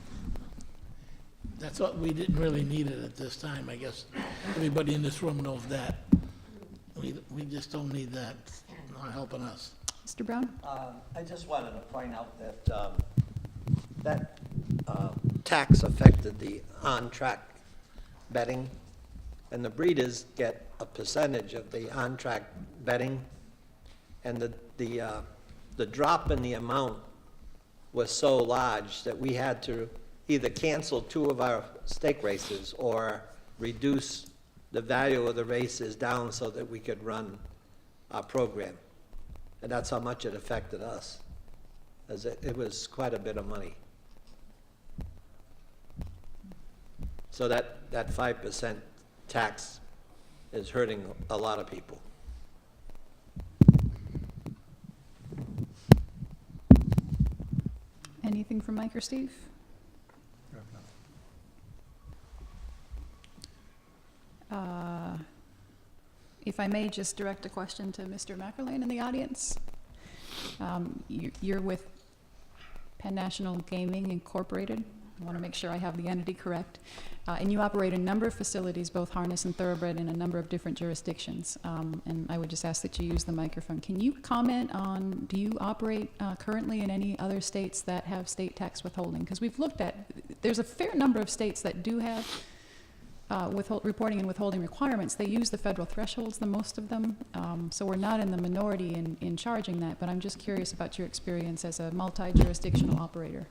That's what we didn't really need it at this time, I guess. Everybody in this room knows that. We just don't need that. It's not helping us. Mr. Brown? I just wanted to point out that tax affected the on-track betting, and the breeders get a percentage of the on-track betting, and the drop in the amount was so large that we had to either cancel 2 of our stake races or reduce the value of the races down so that we could run our program. And that's how much it affected us, as it was quite a bit of money. So that 5% tax is hurting a lot of people. Anything from Mike or Steve? If I may just direct a question to Mr. McErlane in the audience. You're with Penn National Gaming Incorporated. I want to make sure I have the entity correct. And you operate a number of facilities, both harness and thoroughbred, in a number of different jurisdictions. And I would just ask that you use the microphone. Can you comment on, do you operate currently in any other states that have state tax withholding? Because we've looked at, there's a fair number of states that do have reporting and withholding requirements. They use the federal thresholds, the most of them. So we're not in the minority in charging that, but I'm just curious about your experience as a multi-jurisdictional operator.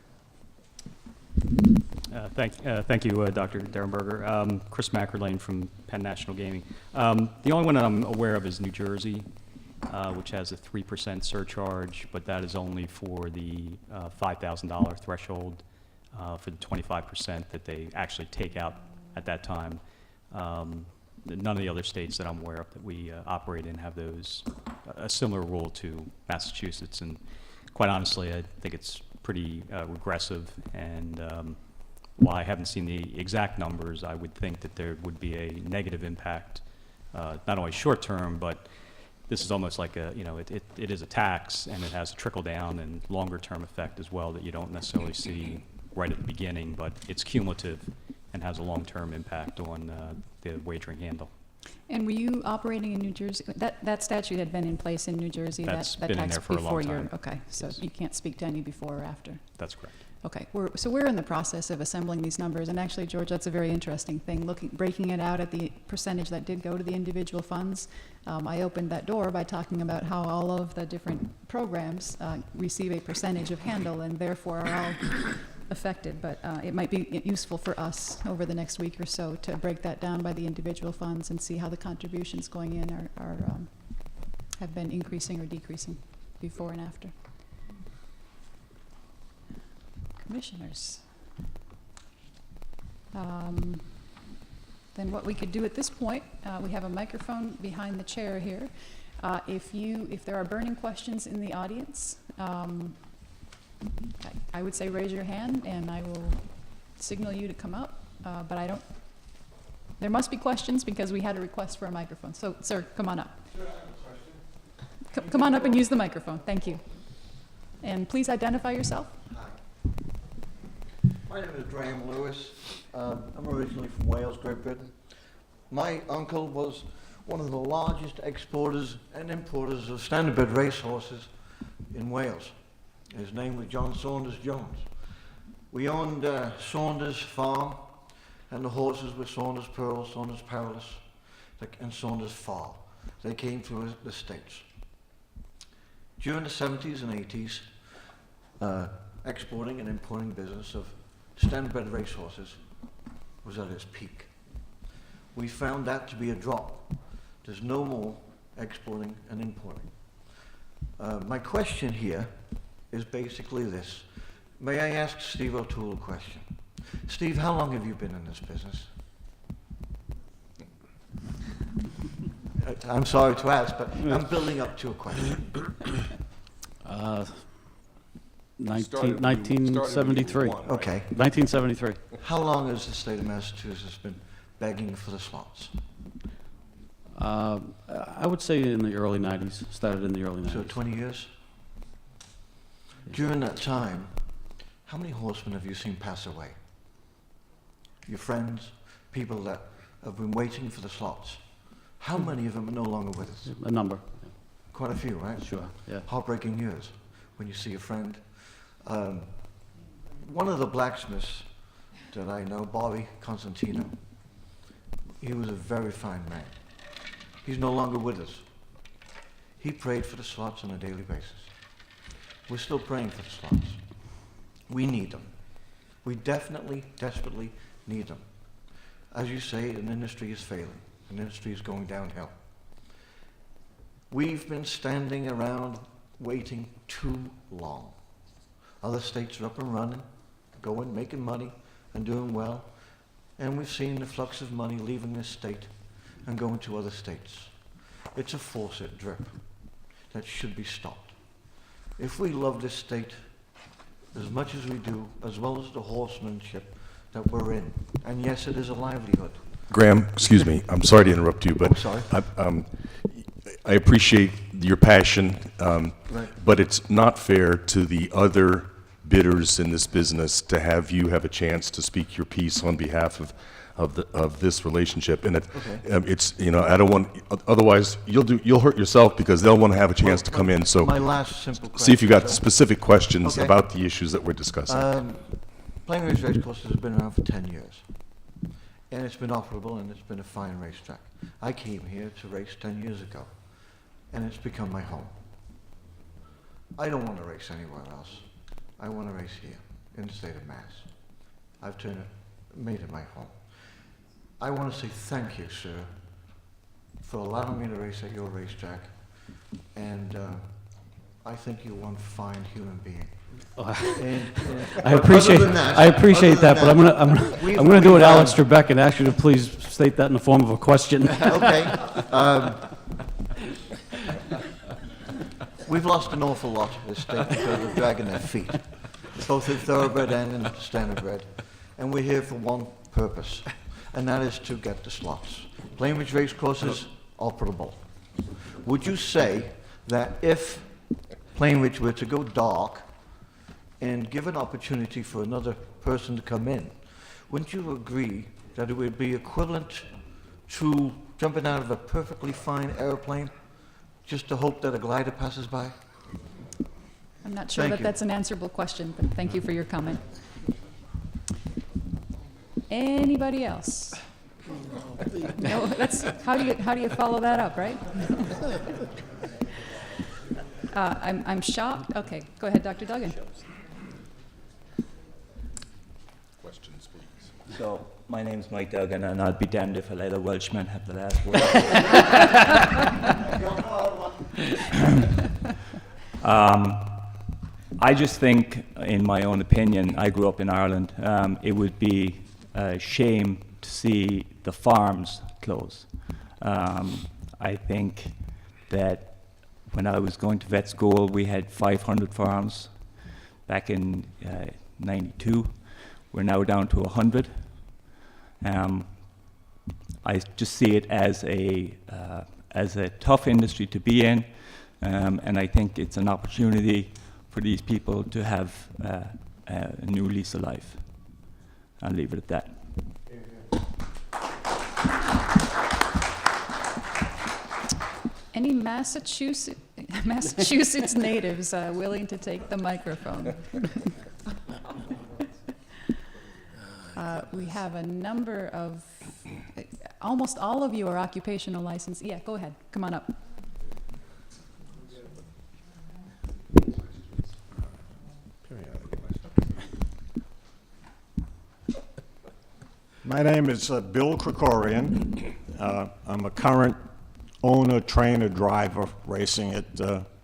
Thank you, Dr. DURENBURGER. Chris McErlane from Penn National Gaming. The only one that I'm aware of is New Jersey, which has a 3% surcharge, but that is only for the $5,000 threshold for the 25% that they actually take out at that time. None of the other states that I'm aware of that we operate in have those, a similar rule to Massachusetts, and quite honestly, I think it's pretty regressive, and while I haven't seen the exact numbers, I would think that there would be a negative impact, not only short term, but this is almost like a, it is a tax, and it has a trickle down and longer term effect as well that you don't necessarily see right at the beginning, but it's cumulative and has a long-term impact on the wagering handle. And were you operating in New Jersey? That statute had been in place in New Jersey. That's that been in tax there for a long before time. Okay, so Yes. you can't speak to any before or after. That's correct. Okay, so we're in the process of assembling these numbers, and actually, George, that's a very interesting thing. Breaking it out at the percentage that did go to the individual funds. I opened that door by talking about how all of the different programs receive a percentage of handle, and therefore are all affected. But it might be useful for us over the next week or so to break that down by the individual funds and see how the contributions going in have been increasing or decreasing before and after. Commissioners. Then what we could do at this point, we have a microphone behind the chair here. If there are burning questions in the audience, I would say raise your hand and I will signal you to come up, but I don't, there must be questions because we had a request for a microphone. So, sir, come on up. Sure, I have a question. Come on up and use the microphone. Thank you. And please identify yourself. My name is Graham Lewis. I'm originally from Wales, Great Britain. My uncle was one of the largest exporters and importers of standardbred racehorses in Wales. His name was John Saunders Jones. We owned Saunders Farm, and the horses were Saunders Pearl, Saunders Perilous, and Saunders Fall. They came through the States. During the 70s and 80s, exporting and importing business of standardbred racehorses was at its peak. We found that to be a drop. There's no more exporting and importing. My question here is basically this. May I ask Steve O'Toole a question? Steve, how long have you been in this business? I'm sorry to ask, but I'm building up to a question. 1973. Okay. 1973. How long has the state of Massachusetts been begging for the slots? I would say in the early 90s, started in the early 90s. So 20 years? During that time, how many horsemen have you seen pass away? Your friends, people that have been waiting for the slots. How many of them are no longer with us? A number. Quite a few, right? Sure, yeah. Heartbreaking years when you see a friend. One of the blacksmiths that I know, Bobby Constantino, he was a very fine man. He's no longer with us. He prayed for the slots on a daily basis. We're still praying for the slots. We need them. We definitely, desperately need them. As you say, an industry is failing. An industry is going downhill. We've been standing around waiting too long. Other states are up and running, going, making money, and doing well. And we've seen the flux of money leaving this state and going to other states. It's a faucet drip that should be stopped. If we love this state as much as we do, as well as the horsemanship that we're in, and yes, it is a livelihood. Graham, excuse me, I'm sorry to interrupt you, but sorry. I appreciate your passion, Right. but it's not fair to the other bidders in this business to have you have a chance to speak your piece on behalf of this relationship. And it's, you know, I don't want, otherwise you'll hurt yourself because they'll want to have a chance to come in. So My last simple question. see if you've got sir. specific questions Okay. about the issues that we're discussing. Plainridge Racecourse has been around for 10 years. And it's been operable and it's been a fine racetrack. I came here to race 10 years ago. And it's become my home. I don't want to race anywhere else. I want to race here, in the state of Mass. I've made it my home. I want to say thank you, sir, for allowing me to race at your racetrack. And I think you're one fine human being. I appreciate that, but I'm gonna do what Alex We've Trebek and ask you to please state that in the form of a question. Okay. We've lost an awful lot of this state because of dragging their feet, both in thoroughbred and in standardbred. And we're here for one purpose, and that is to get the slots. Plainridge Racecourse is operable. Would you say that if Plainridge were to go dark and give an opportunity for another person to come in, wouldn't you agree that it would be equivalent to jumping out of a perfectly fine airplane just to hope that a glider passes by? I'm not sure Thank that you. that's an answerable question, but thank you for your comment. Anybody else? No, that's, how do you follow that up, right? I'm shocked. Okay, go ahead, Dr. Duggan. Questions, please. So, my name's Mike Duggan, and I'll be damned if I let a Welshman have the last word. I just think, in my own opinion, I grew up in Ireland, it would be a shame to see the farms close. I think that when I was going to vet school, we had 500 farms back in '92. We're now down to 100. I just see it as a tough industry to be in, and I think it's an opportunity for these people to have a new lease of life. I'll leave it at that. Any Massachusetts natives willing to take the microphone? We have a number of, almost all of you are occupational licensed. Yeah, go ahead, come on up. My name is Bill Krikorian. I'm a current owner, trainer, driver racing at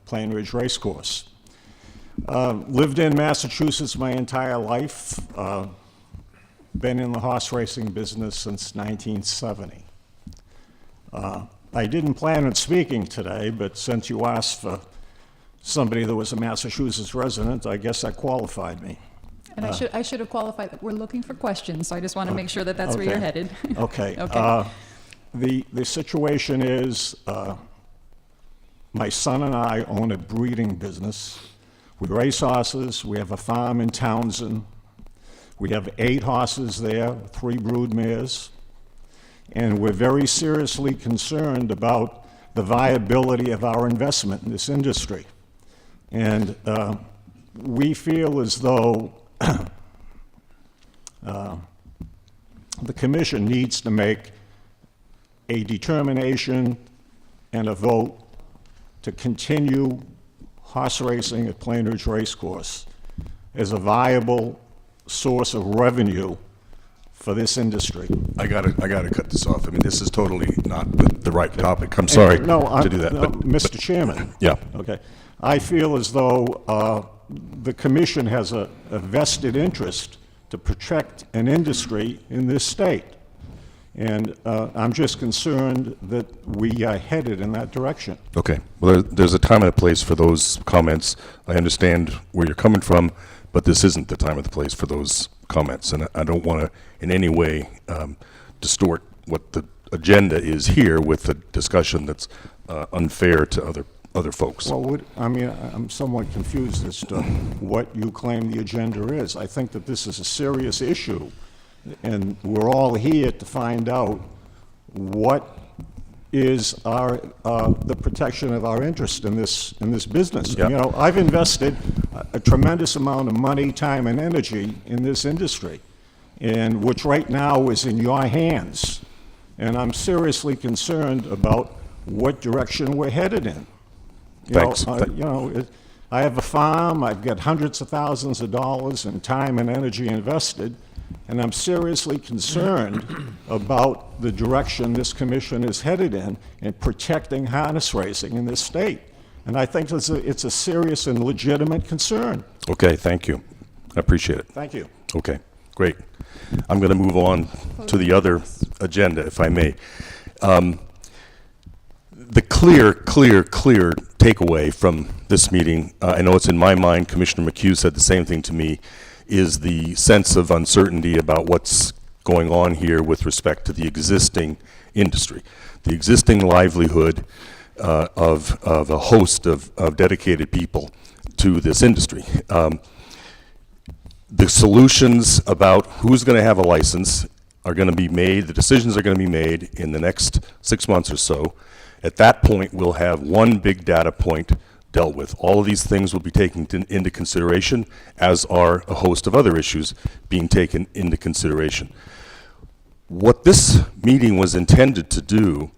Plainridge Racecourse. Lived in Massachusetts my entire life. Been in the horse racing business since 1970. I didn't plan on speaking today, but since you asked for somebody that was a Massachusetts resident, I guess that qualified me. And I should have qualified that we're looking for questions, so I just want to make sure that that's where you're headed. Okay. Okay. The situation is, my son and I own a breeding business. We race horses. We have a farm in Townsend. We have 8 horses there, 3 brood mares. And we're very seriously concerned about the viability of our investment in this industry. And we feel as though the commission needs to make a determination and a vote to continue horse racing at Plainridge Racecourse as a viable source of revenue for this industry. I gotta cut this off. I mean, this is totally not the right topic. I'm sorry No, to do that. no, Mr. Chairman. Yeah. Okay. I feel as though the commission has a vested interest to protect an industry in this state. And I'm just concerned that we are headed in that direction. Okay, well, there's a time and a place for those comments. I understand where you're coming from, but this isn't the time or the place for those comments, and I don't want to in any way distort what the agenda is here with a discussion that's unfair to other folks. Well, I'm somewhat confused as to what you claim the agenda is. I think that this is a serious issue, and we're all here to find out what is our the protection of our interest in this business. Yep. You know, I've invested a tremendous amount of money, time, and energy in this industry, and which right now is in your hands. And I'm seriously concerned about what direction we're headed in. Thanks. I have a farm. I've got hundreds of thousands of dollars in time and energy invested, and I'm seriously concerned about the direction this commission is headed in protecting harness racing in this state. And I think it's a serious and legitimate concern. Okay, thank you. I appreciate it. Thank you. Okay, great. I'm going to move on to the other agenda, if I may. The clear takeaway from this meeting, I know it's in my mind, Commissioner McHugh said the same thing to me, is the sense of uncertainty about what's going on here with respect to the existing industry, the existing livelihood of a host of dedicated people to this industry. The solutions about who's going to have a license are going to be made, the decisions are going to be made in the next 6 months or so. At that point, we'll have one big data point dealt with. All of these things will be taken into consideration, as are a host of other issues being taken into consideration. What this meeting was intended to do,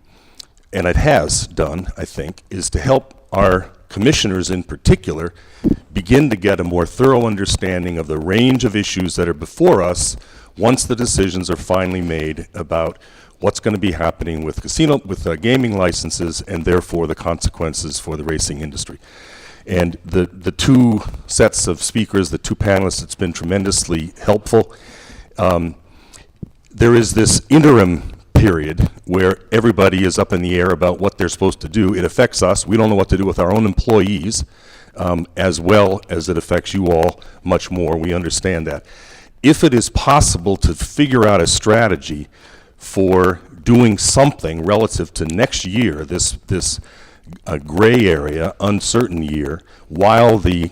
and it has done, I think, is to help our commissioners in particular begin to get a more thorough understanding of the range of issues that are before us once the decisions are finally made about what's going to be happening with gaming licenses, and therefore the consequences for the racing industry. And the two sets of speakers, the two panelists, it's been tremendously helpful. There is this interim period where everybody is up in the air about what they're supposed to do. It affects us. We don't know what to do with our own employees, as well as it affects you all much more. We understand that. If it is possible to figure out a strategy for doing something relative to next year, this gray area, uncertain year, while the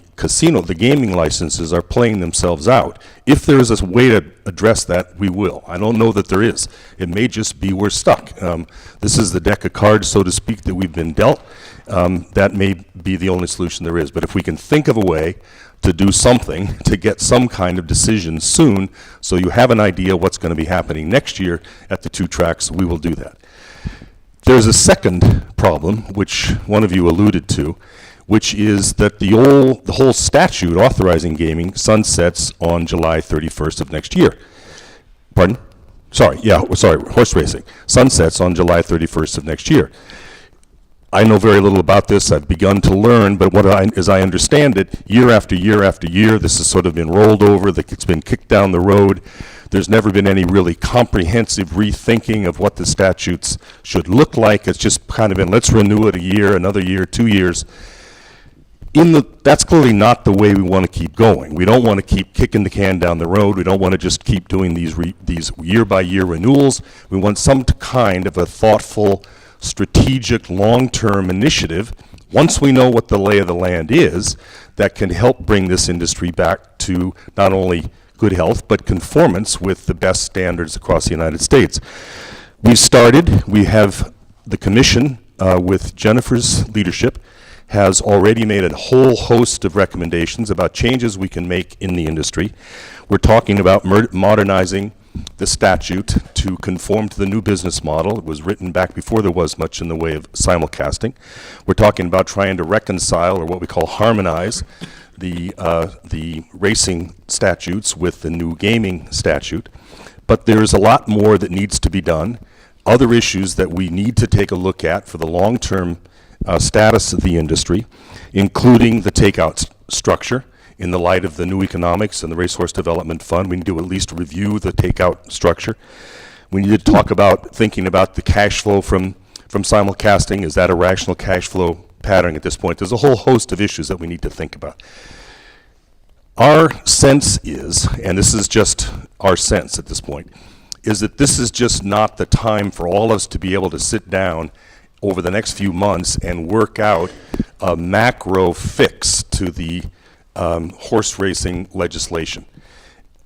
gaming licenses are playing themselves out. If there is a way to address that, we will. I don't know that there is. It may just be we're stuck. This is the deck of cards, so to speak, that we've been dealt. That may be the only solution there is. But if we can think of a way to do something, to get some kind of decision soon, so you have an idea what's going to be happening next year at the two tracks, we will do that. There's a second problem, which one of you alluded to, which is that the whole statute authorizing gaming sunsets on July 31st of next year. Pardon? Sorry, horse racing. Sunsets on July 31st of next year. I know very little about this. I've begun to learn, but as I understand it, year after year after year, this has sort of been rolled over, it's been kicked down the road. There's never been any really comprehensive rethinking of what the statutes should look like. It's just kind of been, let's renew it a year, another year, 2 years. That's clearly not the way we want to keep going. We don't want to keep kicking the can down the road. We don't want to just keep doing these year-by-year renewals. We want some kind of a thoughtful, strategic, long-term initiative, once we know what the lay of the land is, that can help bring this industry back to not only good health, but conformance with the best standards across the United States. We have the commission, with Jennifer's leadership, has already made a whole host of recommendations about changes we can make in the industry. We're talking about modernizing the statute to conform to the new business model. It was written back before there was much in the way of simulcasting. We're talking about trying to reconcile, or what we call harmonize, the racing statutes with the new gaming statute. But there's a lot more that needs to be done. other issues that we need to take a look at for the long-term status of the industry, including the takeout structure. In the light of the new economics and the Racehorse Development Fund, we need to at least review the takeout structure. We need to talk about thinking about the cash flow from simulcasting. Is that a rational cash flow pattern at this point? There's a whole host of issues that we need to think about. Our sense is, and this is just our sense at this point, is that this is just not the time for all of us to be able to sit down over the next few months and work out a macro fix to the horse racing legislation.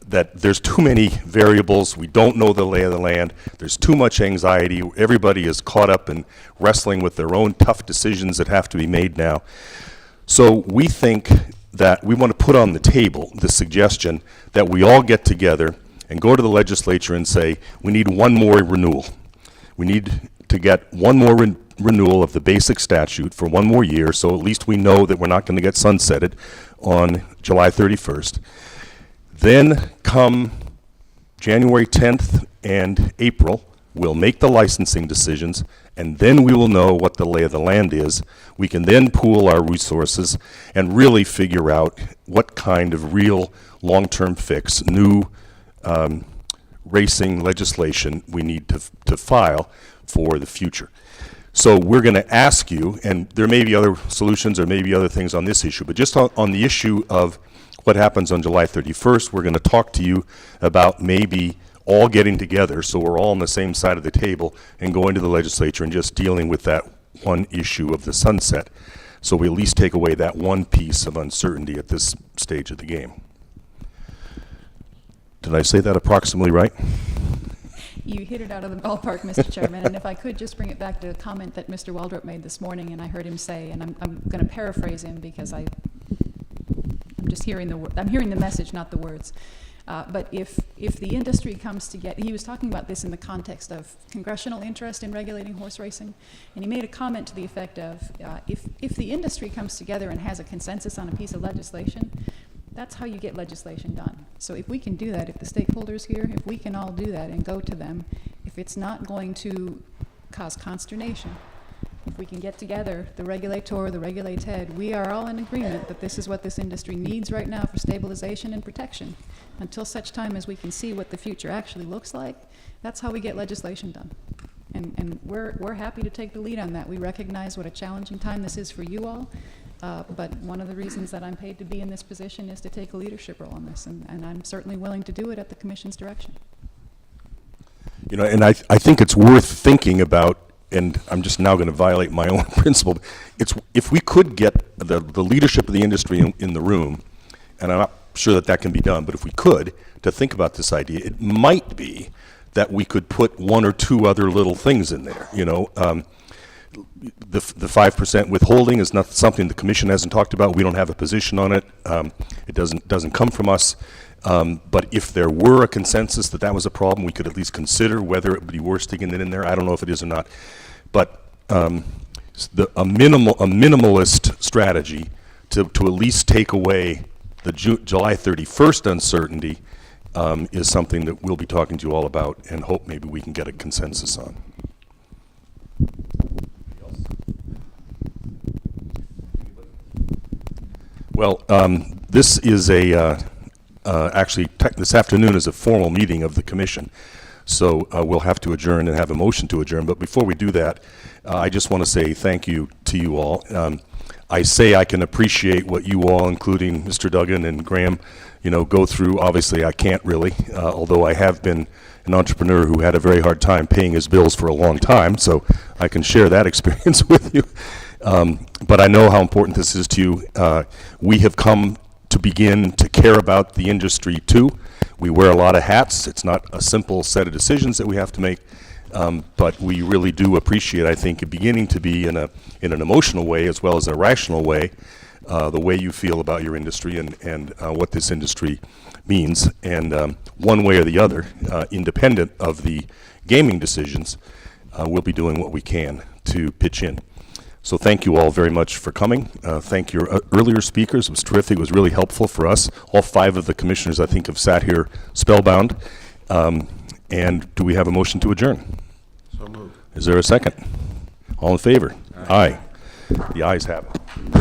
That there's too many variables, we don't know the lay of the land, there's too much anxiety, everybody is caught up in wrestling with their own tough decisions that have to be made now. So we think that we want to put on the table the suggestion that we all get together and go to the legislature and say, we need one more renewal. We need to get one more renewal of the basic statute for one more year, so at least we know that we're not going to get sunsetted on July 31st. Then come January 10th and April, we'll make the licensing decisions, and then we will know what the lay of the land is. We can then pool our resources and really figure out what kind of real long-term fix, new racing legislation we need to file for the future. So we're going to ask you, and there may be other solutions or maybe other things on this issue, but just on the issue of what happens on July 31st, we're going to talk to you about maybe all getting together so we're all on the same side of the table and going to the legislature and just dealing with that one issue of the sunset. So we at least take away that one piece of uncertainty at this stage of the game. Did I say that approximately right? You hit it out of the ballpark, Mr. Chairman, and if I could just bring it back to a comment that Mr. Waldrop made this morning, and I heard him say, and I'm going to paraphrase him because I'm just hearing I'm hearing the message, not the words. But if the industry comes together, he was talking about this in the context of congressional interest in regulating horse racing, and he made a comment to the effect of, if the industry comes together and has a consensus on a piece of legislation, that's how you get legislation done. So if we can do that, if the stakeholders here, if we can all do that and go to them, if it's not going to cause consternation, if we can get together, the regulator, the regulated, we are all in agreement that this is what this industry needs right now for stabilization and protection. Until such time as we can see what the future actually looks like, that's how we get legislation done. And we're happy to take the lead on that. We recognize what a challenging time this is for you all. But one of the reasons that I'm paid to be in this position is to take a leadership role on this, and I'm certainly willing to do it at the Commission's direction. You know, and I think it's worth thinking about, and I'm just now going to violate my own principle. It's if we could get the leadership of the industry in the room, and I'm not sure that that can be done, but if we could, to think about this idea, it might be that we could put one or two other little things in there, you know. The 5% withholding is not something the Commission hasn't talked about. We don't have a position on it. It doesn't come from us. But if there were a consensus that that was a problem, we could at least consider whether it would be worth sticking it in there. I don't know if it is or not. But a minimalist strategy to at least take away the July 31st uncertainty is something that we'll be talking to you all about and hope maybe we can get a consensus on. Well, this is actually, this afternoon is a formal meeting of the Commission, so we'll have to adjourn and have a motion to adjourn. But before we do that, I just want to say thank you to you all. I say I can appreciate what you all, including Mr. Duggan and Graham, you know, go through. Obviously, I can't really, although I have been an entrepreneur who had a very hard time paying his bills for a long time, so I can share that experience with you. But I know how important this is to you. We have come to begin to care about the industry too. We wear a lot of hats. It's not a simple set of decisions that we have to make, but we really do appreciate, I think, beginning to be in an emotional way as well as a rational way, the way you feel about your industry and what this industry means. And one way or the other, independent of the gaming decisions, we'll be doing what we can to pitch in. So thank you all very much for coming. Thank your earlier speakers. It was terrific. It was really helpful for us. All 5 of the commissioners, I think, have sat here spellbound. And do we have a motion to adjourn? So moved. Is there a second? All in favor? Aye. The ayes have it.